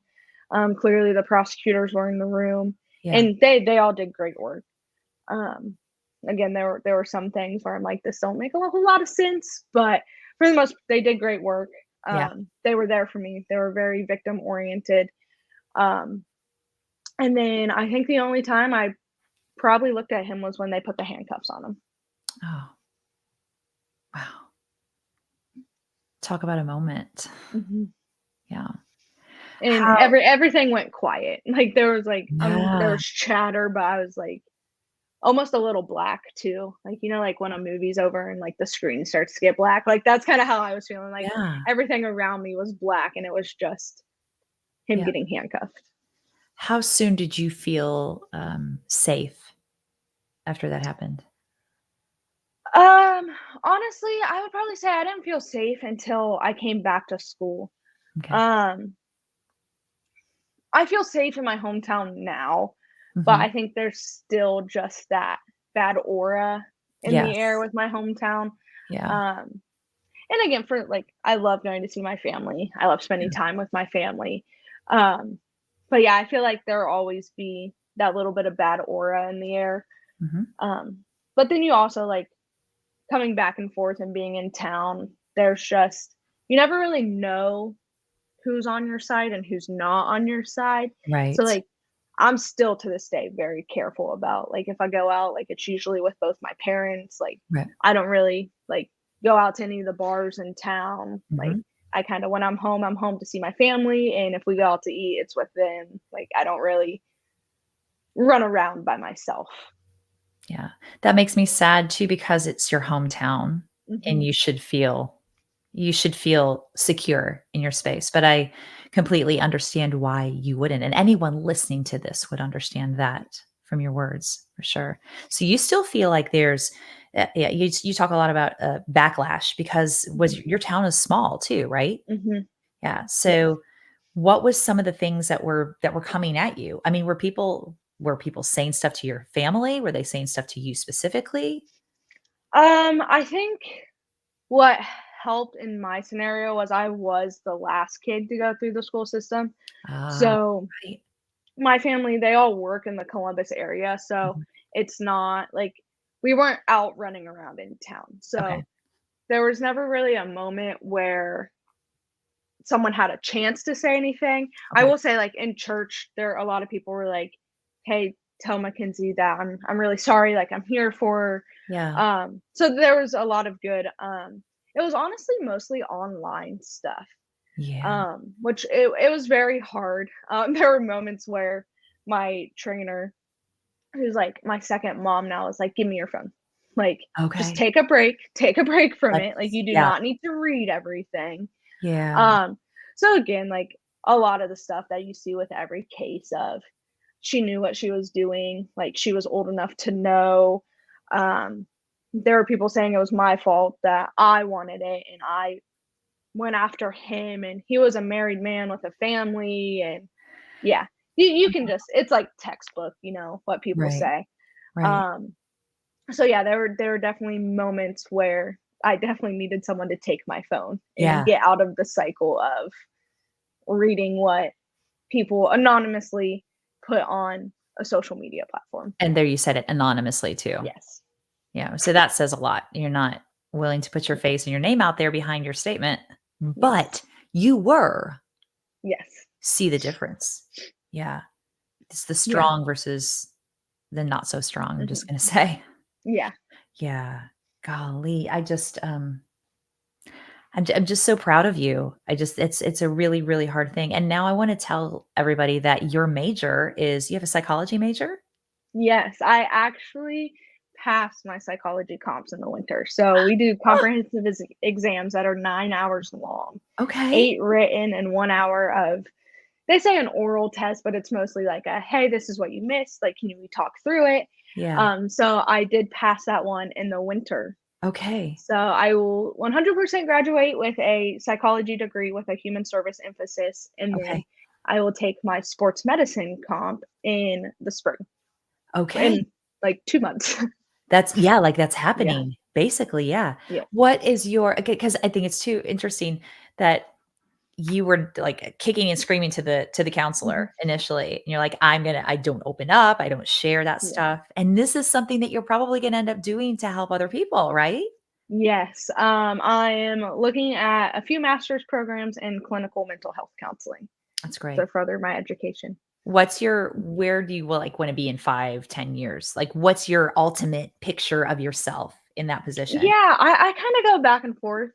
Speaker 2: Clearly, the prosecutors were in the room,
Speaker 1: Yeah.
Speaker 2: and they all did great work. Um, Again, there were some things where I'm like, this don't make a whole lot of sense, but for the most, they did great work.
Speaker 1: Yeah.
Speaker 2: They were there for me. They were very victim oriented. Um, and then I think the only time I probably looked at him was when they put the handcuffs on him.
Speaker 1: Oh, wow. Talk about a moment.
Speaker 2: Mhm.
Speaker 1: Yeah.
Speaker 2: And
Speaker 1: How
Speaker 2: everything went quiet. Like there
Speaker 1: Yeah.
Speaker 2: was chatter, but I was like almost a little black too. Like like when a movie's over and like the screen starts to get black. Like that's kind of how I was feeling. Like
Speaker 1: Yeah.
Speaker 2: everything around me was black and it was just him
Speaker 1: Yeah.
Speaker 2: getting handcuffed.
Speaker 1: How soon did you feel, safe after that happened?
Speaker 2: Um Honestly, I would probably say I didn't feel safe until I came back to school.
Speaker 1: Okay.
Speaker 2: Um I feel safe in my hometown now, but
Speaker 1: Mhm.
Speaker 2: I think there's still just that bad aura in the air
Speaker 1: Yes.
Speaker 2: with my hometown.
Speaker 1: Yeah.
Speaker 2: Um, and again, for like, I love going to see my family. I love spending
Speaker 1: Yeah.
Speaker 2: time with my family. Um, but yeah, I feel like there'll always be that little bit of bad aura in the air.
Speaker 1: Mhm.
Speaker 2: Um, but then you also like coming back and forth and being in town, there's just, you never really know who's on your side and who's not on your side. So
Speaker 1: Right.
Speaker 2: like I'm still to this day very careful about like if I go out, like it's usually with both my parents. Like
Speaker 1: Right.
Speaker 2: I don't really like go out to any of the bars in town. Like
Speaker 1: Mhm.
Speaker 2: I kind of when I'm home to see my family, and if we go out to eat, it's with them. Like I don't really run around by myself.
Speaker 1: Yeah. That makes me sad too because it's your hometown and
Speaker 2: Hmm.
Speaker 1: you should feel secure in your space, but I completely understand why you wouldn't, and anyone listening to this would understand that from your words for sure. So you still feel like there's yeah, you talk a lot about, backlash because was your town is small too, right?
Speaker 2: Hmm.
Speaker 1: Yeah.
Speaker 2: Yes.
Speaker 1: So what was some of the things that were coming at you? I mean, were people saying stuff to your family? Were they saying stuff to you specifically?
Speaker 2: I think what helped in my scenario was I was the last kid to go through the school system.
Speaker 1: Ah,
Speaker 2: So
Speaker 1: right.
Speaker 2: my family, they all work in the Columbus area, so
Speaker 1: Mhm.
Speaker 2: it's not like we weren't out running around in town.
Speaker 1: Okay.
Speaker 2: So there was never really a moment where someone had a chance to say anything. I
Speaker 1: Okay.
Speaker 2: will say, like, in church, there a lot of people were like, "Hey, tell Mackenzie that I'm really sorry, like, I'm here for her."
Speaker 1: Yeah.
Speaker 2: So there was a lot of good, it was honestly mostly online stuff,
Speaker 1: Yeah.
Speaker 2: which it was very hard. There were moments where my trainer, who's, like, my second mom now, is like, "Give me your phone. Like, just
Speaker 1: Okay.
Speaker 2: take a break from it, like,
Speaker 1: Let's
Speaker 2: you do
Speaker 1: yeah.
Speaker 2: not need to read everything."
Speaker 1: Yeah.
Speaker 2: Um, so again, like a lot of the stuff that you see with every case of she knew what she was doing, like she was old enough to know. Um, there were people saying it was my fault that I wanted it and I went after him and he was a married man with a family and yeah. You can just it's like textbook, what people
Speaker 1: Right.
Speaker 2: say.
Speaker 1: Right.
Speaker 2: Um, so yeah, there were definitely moments where I definitely needed someone to take my phone and
Speaker 1: Yeah.
Speaker 2: get out of the cycle of reading what people anonymously put on a social media platform.
Speaker 1: And there you said it anonymously too.
Speaker 2: Yes.
Speaker 1: Yeah. So that says a lot. You're not willing to put your face and your name out there behind your statement, but
Speaker 2: Yes.
Speaker 1: you were.
Speaker 2: Yes.
Speaker 1: See the difference. Yeah. It's the
Speaker 2: Yeah.
Speaker 1: strong versus the not so strong, I'm just
Speaker 2: Mhm.
Speaker 1: gonna say.
Speaker 2: Yeah.
Speaker 1: Yeah. Golly, I'm just so proud of you. It's a really, really hard thing, and now I wanna tell everybody that your major is you have a psychology major?
Speaker 2: Yes, I actually passed my psychology comps in the winter. So we do comprehensive exams that are 9 hours long,
Speaker 1: Okay.
Speaker 2: 8 written and 1 hour of they say an oral test, but it's mostly like a, "Hey, this is what you missed, like, can we talk through it?"
Speaker 1: Yeah.
Speaker 2: So I did pass that one in the winter.
Speaker 1: Okay.
Speaker 2: So I will 100% graduate with a psychology degree with a human service emphasis, and then
Speaker 1: Okay.
Speaker 2: I will take my sports medicine comp in the spring,
Speaker 1: Okay.
Speaker 2: in like 2 months.
Speaker 1: That's yeah, like, that's
Speaker 2: Yeah,
Speaker 1: happening. Basically, yeah.
Speaker 2: yeah.
Speaker 1: What is your okay? Because I think it's too interesting that you were, like, kicking and screaming to the
Speaker 2: Mhm.
Speaker 1: counselor initially, and you're like, I don't open up, I don't share that
Speaker 2: Yeah.
Speaker 1: stuff," and this is something that you're probably gonna end up doing to help other people, right?
Speaker 2: Yes, I am looking at a few master's programs in clinical mental health counseling
Speaker 1: That's
Speaker 2: to
Speaker 1: great.
Speaker 2: further my education.
Speaker 1: Where do you, like, wanna be in 5, 10 years? Like, what's your ultimate picture of yourself in that position?
Speaker 2: Yeah, I kinda go back and forth.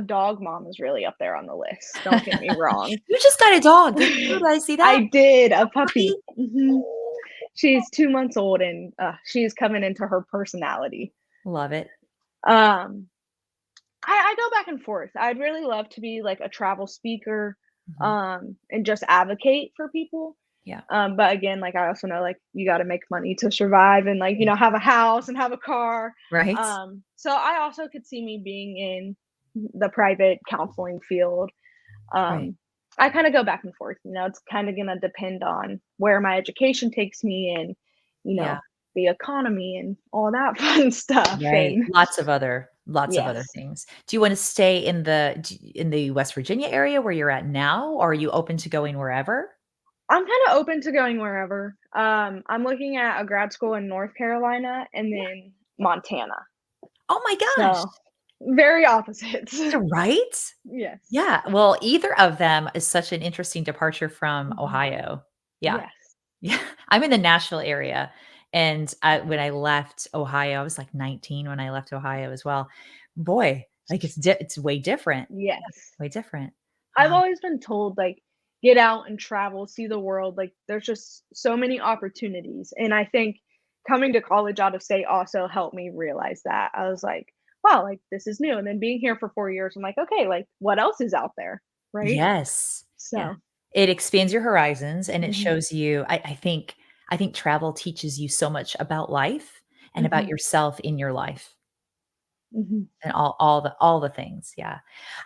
Speaker 2: Dog mom is really up there on the list, don't get me wrong.
Speaker 1: You just got a dog, did you? Did I see that?
Speaker 2: I did,
Speaker 1: A
Speaker 2: a
Speaker 1: puppy?
Speaker 2: puppy. Mhm.
Speaker 1: Oh,
Speaker 2: She's 2 months old and, she's coming into her personality.
Speaker 1: love it.
Speaker 2: Um, I go back and forth. I'd really love to be, like, a travel speaker,
Speaker 1: Mhm.
Speaker 2: and just advocate for people.
Speaker 1: Yeah.
Speaker 2: But again, like, I also know, like, you gotta make money to survive and, like,
Speaker 1: Yeah.
Speaker 2: have a house and have a car.
Speaker 1: Right?
Speaker 2: So I also could see me being in the private counseling field.
Speaker 1: Right.
Speaker 2: Um, I kinda go back and forth, it's kinda gonna depend on where my education takes me and, you
Speaker 1: Yeah.
Speaker 2: know, the economy and all that fun stuff,
Speaker 1: Right.
Speaker 2: and
Speaker 1: Lots of other
Speaker 2: yes.
Speaker 1: things. Do you wanna stay in the West Virginia area where you're at now, or are you open to going wherever?
Speaker 2: I'm kinda open to going wherever. I'm looking at a grad school in North Carolina and
Speaker 1: Yeah.
Speaker 2: then Montana.
Speaker 1: Oh my gosh.
Speaker 2: So, very opposites.
Speaker 1: Right?
Speaker 2: Yes.
Speaker 1: Yeah. Well, either of them is such an interesting departure from
Speaker 2: Mhm.
Speaker 1: Ohio. Yeah.
Speaker 2: Yes.
Speaker 1: Yeah. I'm in the Nashville area, and when I left Ohio, I was, like, 19 when I left Ohio as well. Boy, like, it's way different.
Speaker 2: Yes.
Speaker 1: Way different.
Speaker 2: I've
Speaker 1: Um,
Speaker 2: always been told, like, get out and travel, see the world. Like there's just so many opportunities. And I think coming to college out of state also helped me realize that. I was like, wow, like this is new. And then being here for 4 years, I'm like, okay, like what else is out there? Right.
Speaker 1: Yes. Yeah.
Speaker 2: So,
Speaker 1: It expands your horizons and it
Speaker 2: mhm,
Speaker 1: shows you I think travel teaches you so much about life and about
Speaker 2: mhm,
Speaker 1: yourself in your life
Speaker 2: mhm,
Speaker 1: and all the things, yeah.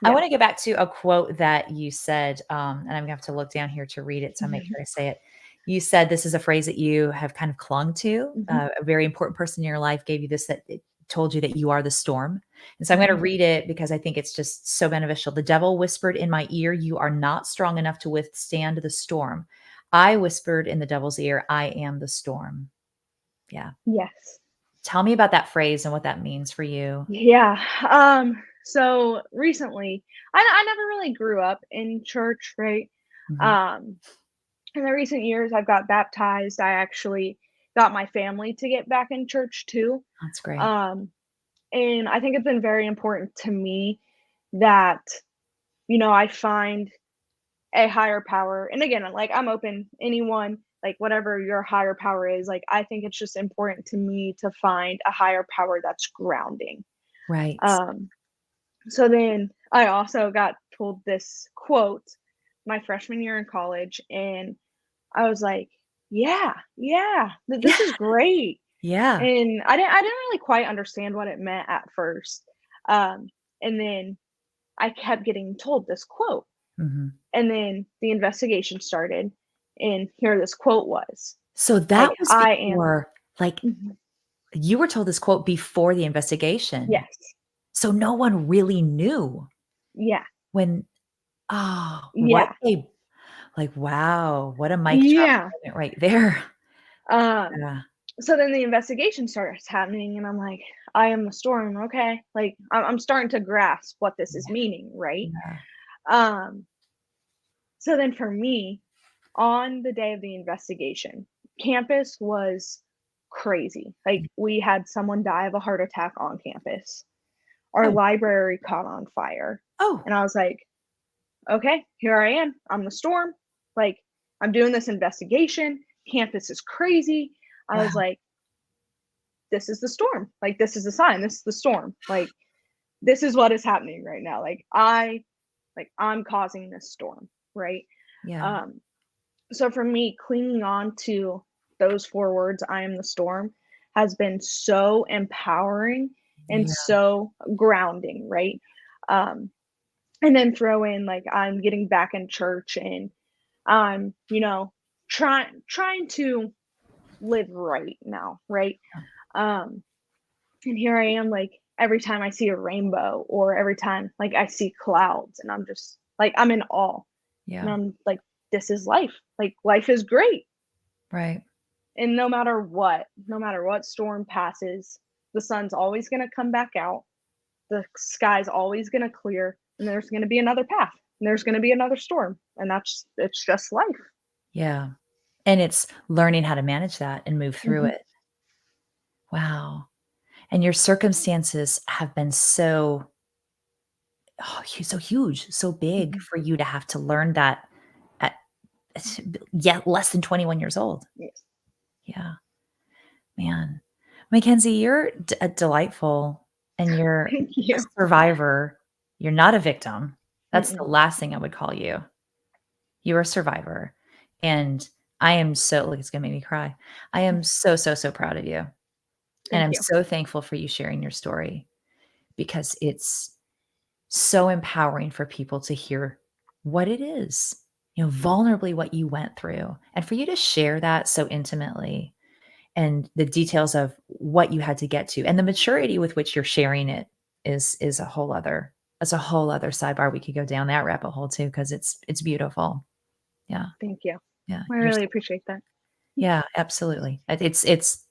Speaker 1: I
Speaker 2: yeah.
Speaker 1: wanna go back to a quote that you said, and I'm gonna have to look down here to read it, so I'll make
Speaker 2: Mhm,
Speaker 1: sure I say it. You said this is a phrase that you have kind of clung to,
Speaker 2: mhm,
Speaker 1: a very important person in your life gave you this that it told you that you are the storm, and so I'm gonna
Speaker 2: mhm.
Speaker 1: read it because I think it's just so beneficial. "The devil whispered in my ear, 'You are not strong enough to withstand the storm.' I whispered in the devil's ear, 'I am the storm.'" Yeah.
Speaker 2: Yes.
Speaker 1: Tell me about that phrase and what that means for you.
Speaker 2: Yeah. So recently, I never really grew up in church, right?
Speaker 1: Mhm.
Speaker 2: Um, in the recent years, I've got baptized. I actually got my family to get back in church too.
Speaker 1: That's great.
Speaker 2: Um, and I think it's been very important to me that, you know, I find a higher power. And again, like I'm open, anyone, like whatever your higher power is, like I think it's just important to me to find a higher power that's grounding.
Speaker 1: Right.
Speaker 2: Um, so then I also got told this quote my freshman year in college, and I was like, "Yeah, yeah, this is great."
Speaker 1: Yeah.
Speaker 2: And I didn't really quite understand what it meant at first. Um, and then I kept getting told this quote,
Speaker 1: Mhm.
Speaker 2: and then the investigation started, and here this quote was
Speaker 1: So
Speaker 2: like,
Speaker 1: that was
Speaker 2: "I am."
Speaker 1: before like,
Speaker 2: Mhm.
Speaker 1: you were told this quote before the investigation.
Speaker 2: Yes,
Speaker 1: So no one really knew
Speaker 2: yeah,
Speaker 1: when oh, what
Speaker 2: yeah,
Speaker 1: a like, wow, what a mic drop
Speaker 2: yeah.
Speaker 1: moment right there.
Speaker 2: Um,
Speaker 1: Yeah.
Speaker 2: so then the investigation starts happening, and I'm like, "I am the storm, okay." Like, I'm starting to grasp what this is
Speaker 1: Yeah.
Speaker 2: meaning, right?
Speaker 1: Yeah.
Speaker 2: Um, so then for me, on the day of the investigation, campus was crazy. Like, we had someone die of a heart attack on campus. Our
Speaker 1: Oh.
Speaker 2: library caught on fire,
Speaker 1: Oh.
Speaker 2: and I was like, "Okay, here I am. I'm the storm. Like, I'm doing this investigation. Campus is crazy." I was
Speaker 1: Wow.
Speaker 2: like, this is the storm. Like, this is a sign. This is the storm. Like, this is what is happening right now. I'm causing this storm, right?
Speaker 1: Yeah.
Speaker 2: Um, so for me, clinging on to those 4 words, "I am the storm," has been so empowering and
Speaker 1: Yeah.
Speaker 2: so grounding, right? Um, and then throw in like I'm getting back in church, and I'm, trying to live right now, right? Um, And here I am, like, every time I see a rainbow or every time, like, I see clouds, and I'm just like, I'm in awe, and
Speaker 1: Yeah.
Speaker 2: I'm like, "This is life." Like, life is great,
Speaker 1: Right.
Speaker 2: and no matter what storm passes, the sun's always gonna come back out, the sky's always gonna clear, and there's gonna be another path, and there's gonna be another storm, and it's just life.
Speaker 1: Yeah. And it's learning how to manage that and move through
Speaker 2: Mhm,
Speaker 1: it. Wow. And your circumstances have been so so huge, so big
Speaker 2: mhm,
Speaker 1: for you to have to learn that at yeah, less than 21 years old.
Speaker 2: yes.
Speaker 1: Yeah, man. Mackenzie, you're delightful and you're
Speaker 2: Thank
Speaker 1: a
Speaker 2: you.
Speaker 1: survivor. You're not a victim. That's the
Speaker 2: Mm-mm.
Speaker 1: last thing I would call you. You're a survivor. And I am so like, it's gonna make me cry. I am so, so, so proud of you. And
Speaker 2: Thank
Speaker 1: I'm
Speaker 2: you.
Speaker 1: so thankful for you sharing your story because it's so empowering for people to hear what it is, vulnerably what you went through. And for you to share that so intimately and the details of what you had to get to and the maturity with which you're sharing it is a whole other that's a whole other sidebar. We could go down that rabbit hole too because it's beautiful. Yeah.
Speaker 2: Thank you.
Speaker 1: Yeah.
Speaker 2: I
Speaker 1: You're
Speaker 2: really appreciate that.
Speaker 1: yeah, absolutely. It's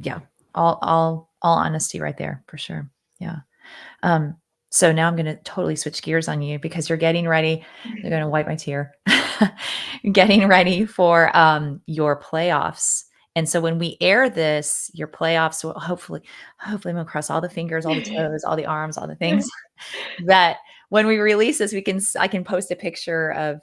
Speaker 1: yeah, all honesty right there for sure. Yeah. Um, so now I'm gonna totally switch gears on you because you're getting ready. They're gonna wipe my tear. Getting ready for your playoffs And so when we air this, your playoffs will hopefully I'm gonna cross all the fingers, all the toes, all the arms, all the things that when we release this, I can post a picture of,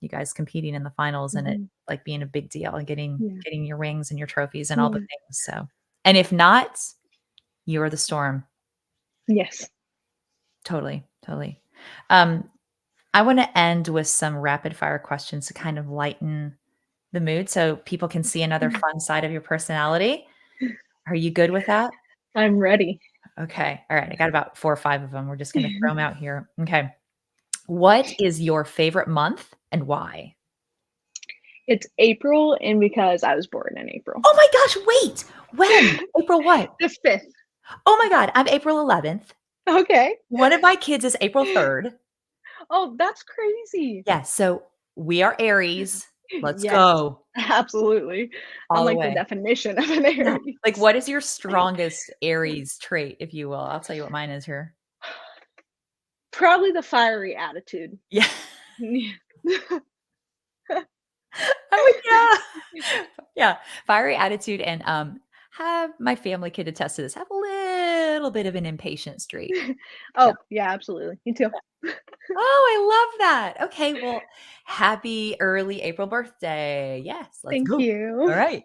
Speaker 1: you guys competing in the finals and it
Speaker 2: Mhm.
Speaker 1: like being a big deal and
Speaker 2: Yeah.
Speaker 1: getting your rings and your trophies and all the
Speaker 2: Yeah.
Speaker 1: things. So, and if not, you are the storm.
Speaker 2: Yes.
Speaker 1: Totally, totally. Um, I want to end with some rapid fire questions to kind of lighten the mood so people can see another
Speaker 2: Mhm.
Speaker 1: fun side of your personality. Are you good with that?
Speaker 2: I'm ready.
Speaker 1: Okay. All right. I got about 4 or 5 of them. We're just going to throw them out here. Okay. What is your favorite month and why?
Speaker 2: It's April, and because I was born in April.
Speaker 1: Oh my gosh, wait. When? April what?
Speaker 2: The 5th.
Speaker 1: Oh my god, I'm April 11th.
Speaker 2: Okay.
Speaker 1: One of my kids is April 3rd.
Speaker 2: Oh, that's crazy.
Speaker 1: Yes, so we are Aries. Let's
Speaker 2: Yes,
Speaker 1: go
Speaker 2: absolutely. I'm
Speaker 1: all the
Speaker 2: like the
Speaker 1: way.
Speaker 2: definition of an
Speaker 1: Yeah. Like,
Speaker 2: Aries.
Speaker 1: what is your strongest Aries trait, if you will? I'll tell you what mine is here.
Speaker 2: Probably the fiery attitude.
Speaker 1: Yeah.
Speaker 2: Yeah.
Speaker 1: I'm like, yeah. Yeah, fiery attitude and, have my family could attest to this, have a little bit of an impatient streak. So
Speaker 2: Oh, yeah, absolutely. Me too.
Speaker 1: oh, I love that. Okay, well, happy early April birthday. Yes, let's
Speaker 2: Thank
Speaker 1: go. All
Speaker 2: you.
Speaker 1: right.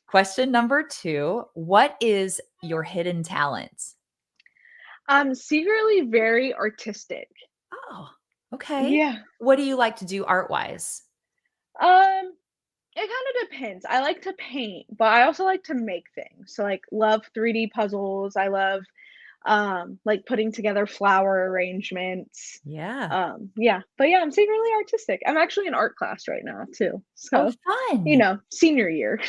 Speaker 1: Question number 2. What is your hidden talent?
Speaker 2: I'm secretly very artistic.
Speaker 1: Oh, okay.
Speaker 2: Yeah.
Speaker 1: What do you like to do art-wise?
Speaker 2: Um, it kinda depends. I like to paint, but I also like to make things. So, like, love 3D puzzles. I love, like, putting together flower arrangements.
Speaker 1: Yeah.
Speaker 2: Yeah. But, yeah, I'm secretly artistic. I'm actually in art class right now too.
Speaker 1: Oh,
Speaker 2: So,
Speaker 1: fun.
Speaker 2: senior year.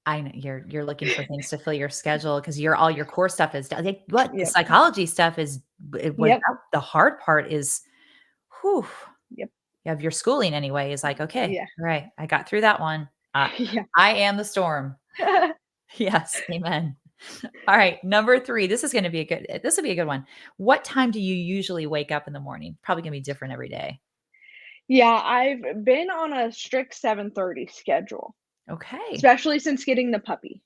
Speaker 1: I know you're looking for things to fill your schedule because all your core stuff is done. Like, what the
Speaker 2: Yep.
Speaker 1: psychology stuff is it was
Speaker 2: Yep.
Speaker 1: the hard part is, whew,
Speaker 2: Yep.
Speaker 1: you have your schooling anyway is like, "Okay,
Speaker 2: Yeah.
Speaker 1: all right, I got through that one.
Speaker 2: Yeah.
Speaker 1: I am the storm." Yes, amen. All right, number 3, this will be a good one. What time do you usually wake up in the morning? Probably gonna be different every day.
Speaker 2: Yeah, I've been on a strict 7:30 schedule,
Speaker 1: Okay.
Speaker 2: especially since getting the puppy.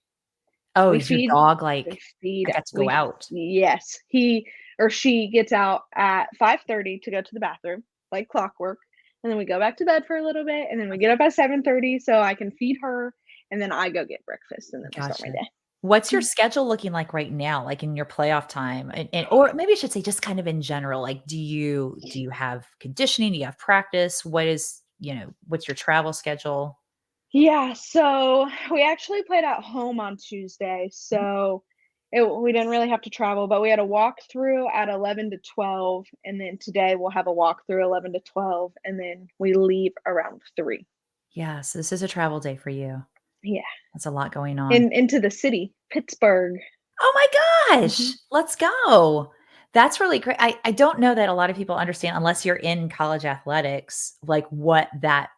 Speaker 1: Oh,
Speaker 2: We
Speaker 1: is your
Speaker 2: feed
Speaker 1: dog
Speaker 2: we
Speaker 1: like,
Speaker 2: feed
Speaker 1: "I got to go
Speaker 2: we
Speaker 1: out?"
Speaker 2: yes, he or she gets out at 5:30 to go to the bathroom, like clockwork, and then we go back to bed for a little bit, and then we get up at 7:30 so I can feed her, and then I go get breakfast, and then I start my
Speaker 1: Gotcha.
Speaker 2: day.
Speaker 1: What's your schedule looking like right now, like, in your playoff time? And or maybe I should say just kind of in general, like, do you have conditioning? Do you have practice? What's your travel schedule?
Speaker 2: Yeah, so we actually played at home on Tuesday,
Speaker 1: Mhm.
Speaker 2: so we didn't really have to travel, but we had a walkthrough at 11 to 12, and then today we'll have a walkthrough 11 to 12, and then we leave around 3.
Speaker 1: Yeah, so this is a travel day for you.
Speaker 2: Yeah,
Speaker 1: That's a lot going on.
Speaker 2: into the city, Pittsburgh.
Speaker 1: Oh my gosh,
Speaker 2: Mhm.
Speaker 1: let's go. That's really great. I don't know that a lot of people understand unless you're in college athletics, like what that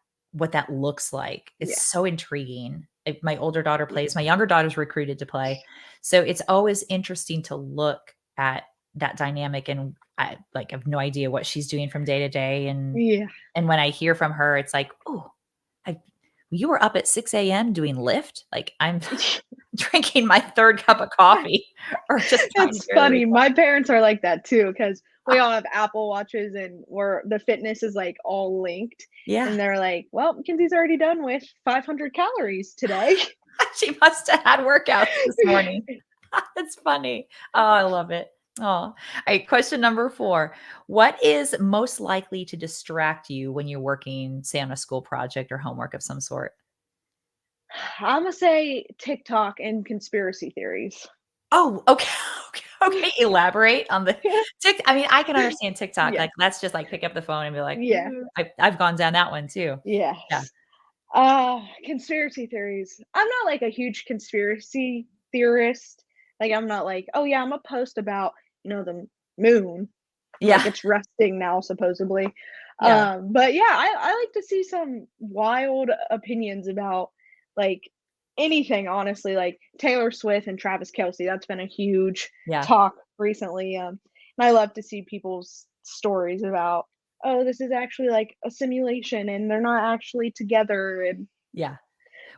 Speaker 1: looks like. It's
Speaker 2: Yeah,
Speaker 1: so intriguing. My older daughter plays, my younger daughter's recruited to play. So it's always interesting to look at that dynamic and I like have no idea what she's doing from day to day
Speaker 2: yeah.
Speaker 1: and when I hear from her it's like, "Oh, I you were up at 6 a.m. doing Lyft?" Like I'm drinking my 3rd cup of coffee or just trying to
Speaker 2: It's
Speaker 1: barely
Speaker 2: funny,
Speaker 1: wake up.
Speaker 2: my parents are like that too, because we all have Apple Watches and the fitness is, like, all linked,
Speaker 1: Yeah.
Speaker 2: and they're like, "Well, Mackenzie's already done with 500 calories today."
Speaker 1: She must have had workouts this morning. That's funny. Oh, I love it. Oh, all right, question number 4. What is most likely to distract you when you're working, say, on a school project or homework of some sort?
Speaker 2: Imma say TikTok and conspiracy theories.
Speaker 1: Oh, okay, okay, elaborate on the I mean, I can understand TikTok,
Speaker 2: Yeah,
Speaker 1: like, let's just, like, pick up the phone and be like,
Speaker 2: yeah,
Speaker 1: I've gone down that one too. Yeah,
Speaker 2: yes. Conspiracy theories. I'm not, like, a huge conspiracy theorist. Like, I'm not like, "Oh, yeah, Imma post about, the moon, like,
Speaker 1: yeah,
Speaker 2: it's resting now supposedly."
Speaker 1: yeah,
Speaker 2: But yeah, I like to see some wild opinions about, like, anything, honestly, like Taylor Swift and Travis Kelce. That's been a huge
Speaker 1: yeah,
Speaker 2: talk recently, and I love to see people's stories about, "Oh, this is actually, like, a simulation, and they're not actually together," and
Speaker 1: yeah.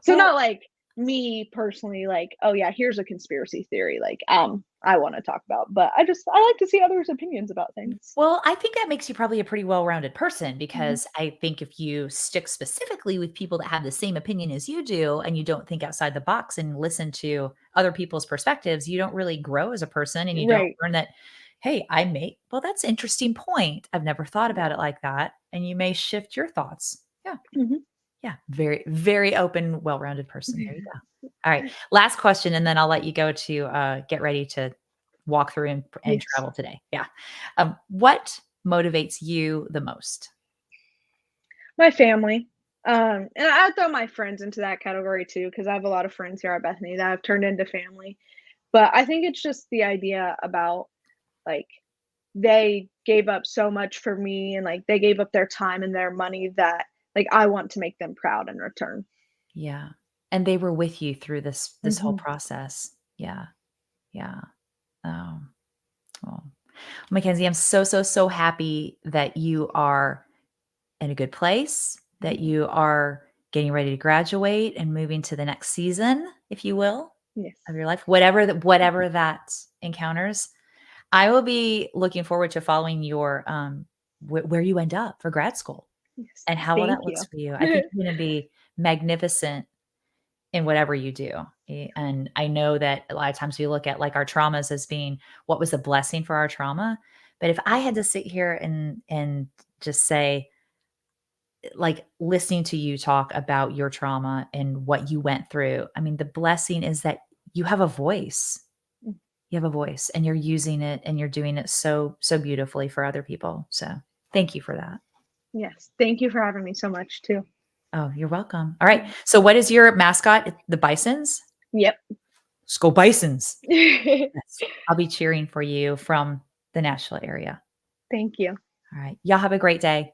Speaker 2: so
Speaker 1: Well,
Speaker 2: not like me personally like, "Oh, yeah, here's a conspiracy theory," like, I wanna talk about, but I like to see others' opinions about things.
Speaker 1: Well, I think that makes you probably a pretty well-rounded person
Speaker 2: Mhm.
Speaker 1: because I think if you stick specifically with people that have the same opinion as you do and you don't think outside the box and listen to other people's perspectives, you don't really grow as a person and you don't
Speaker 2: Right.
Speaker 1: learn that, hey, well, that's an interesting point. I've never thought
Speaker 2: Yeah.
Speaker 1: about it like that. And you may shift your thoughts. Yeah.
Speaker 2: Mhm.
Speaker 1: Yeah. Very, very open, well-rounded person. There you go. All right. Last question, and then I'll let you go to get ready to walk through and
Speaker 2: Yes.
Speaker 1: travel today. Yeah. What motivates you the most?
Speaker 2: My family, and I throw my friends into that category too, because I have a lot of friends here at Bethany that I've turned into family, but I think it's just the idea about, like, they gave up so much for me and, like, they gave up their time and their money that, like, I want to make them proud in return.
Speaker 1: Yeah. And they were with you through this whole
Speaker 2: Mhm.
Speaker 1: process. Yeah. Yeah. Oh, well, Mackenzie, I'm so, so, so happy that you are in a good place,
Speaker 2: Mhm.
Speaker 1: that you are getting ready to graduate and moving to the next season, if you will,
Speaker 2: Yes.
Speaker 1: of your life, whatever that encounters. I will be looking forward to following your where you end up for grad school
Speaker 2: Yes.
Speaker 1: and how well
Speaker 2: Thank
Speaker 1: that looks
Speaker 2: you.
Speaker 1: for you. I think you're going to be magnificent in whatever you do. And I know that a lot of times we look at like our traumas as being what was a blessing for our trauma. But if I had to sit here and just say, like listening to you talk about your trauma and what you went through, I mean, the blessing is that you have a voice.
Speaker 2: Mm.
Speaker 1: You have a voice and you're using it and you're doing it so, so beautifully for other people. So thank you for that.
Speaker 2: Yes. Thank you for having me so much too.
Speaker 1: Oh, you're welcome. All right.
Speaker 2: Mm.
Speaker 1: So what is your mascot? The Bisons?
Speaker 2: Yep.
Speaker 1: Let's go Bisons. Yes. I'll be cheering for you from the Nashville area.
Speaker 2: Thank you.
Speaker 1: All right. Y'all have a great day.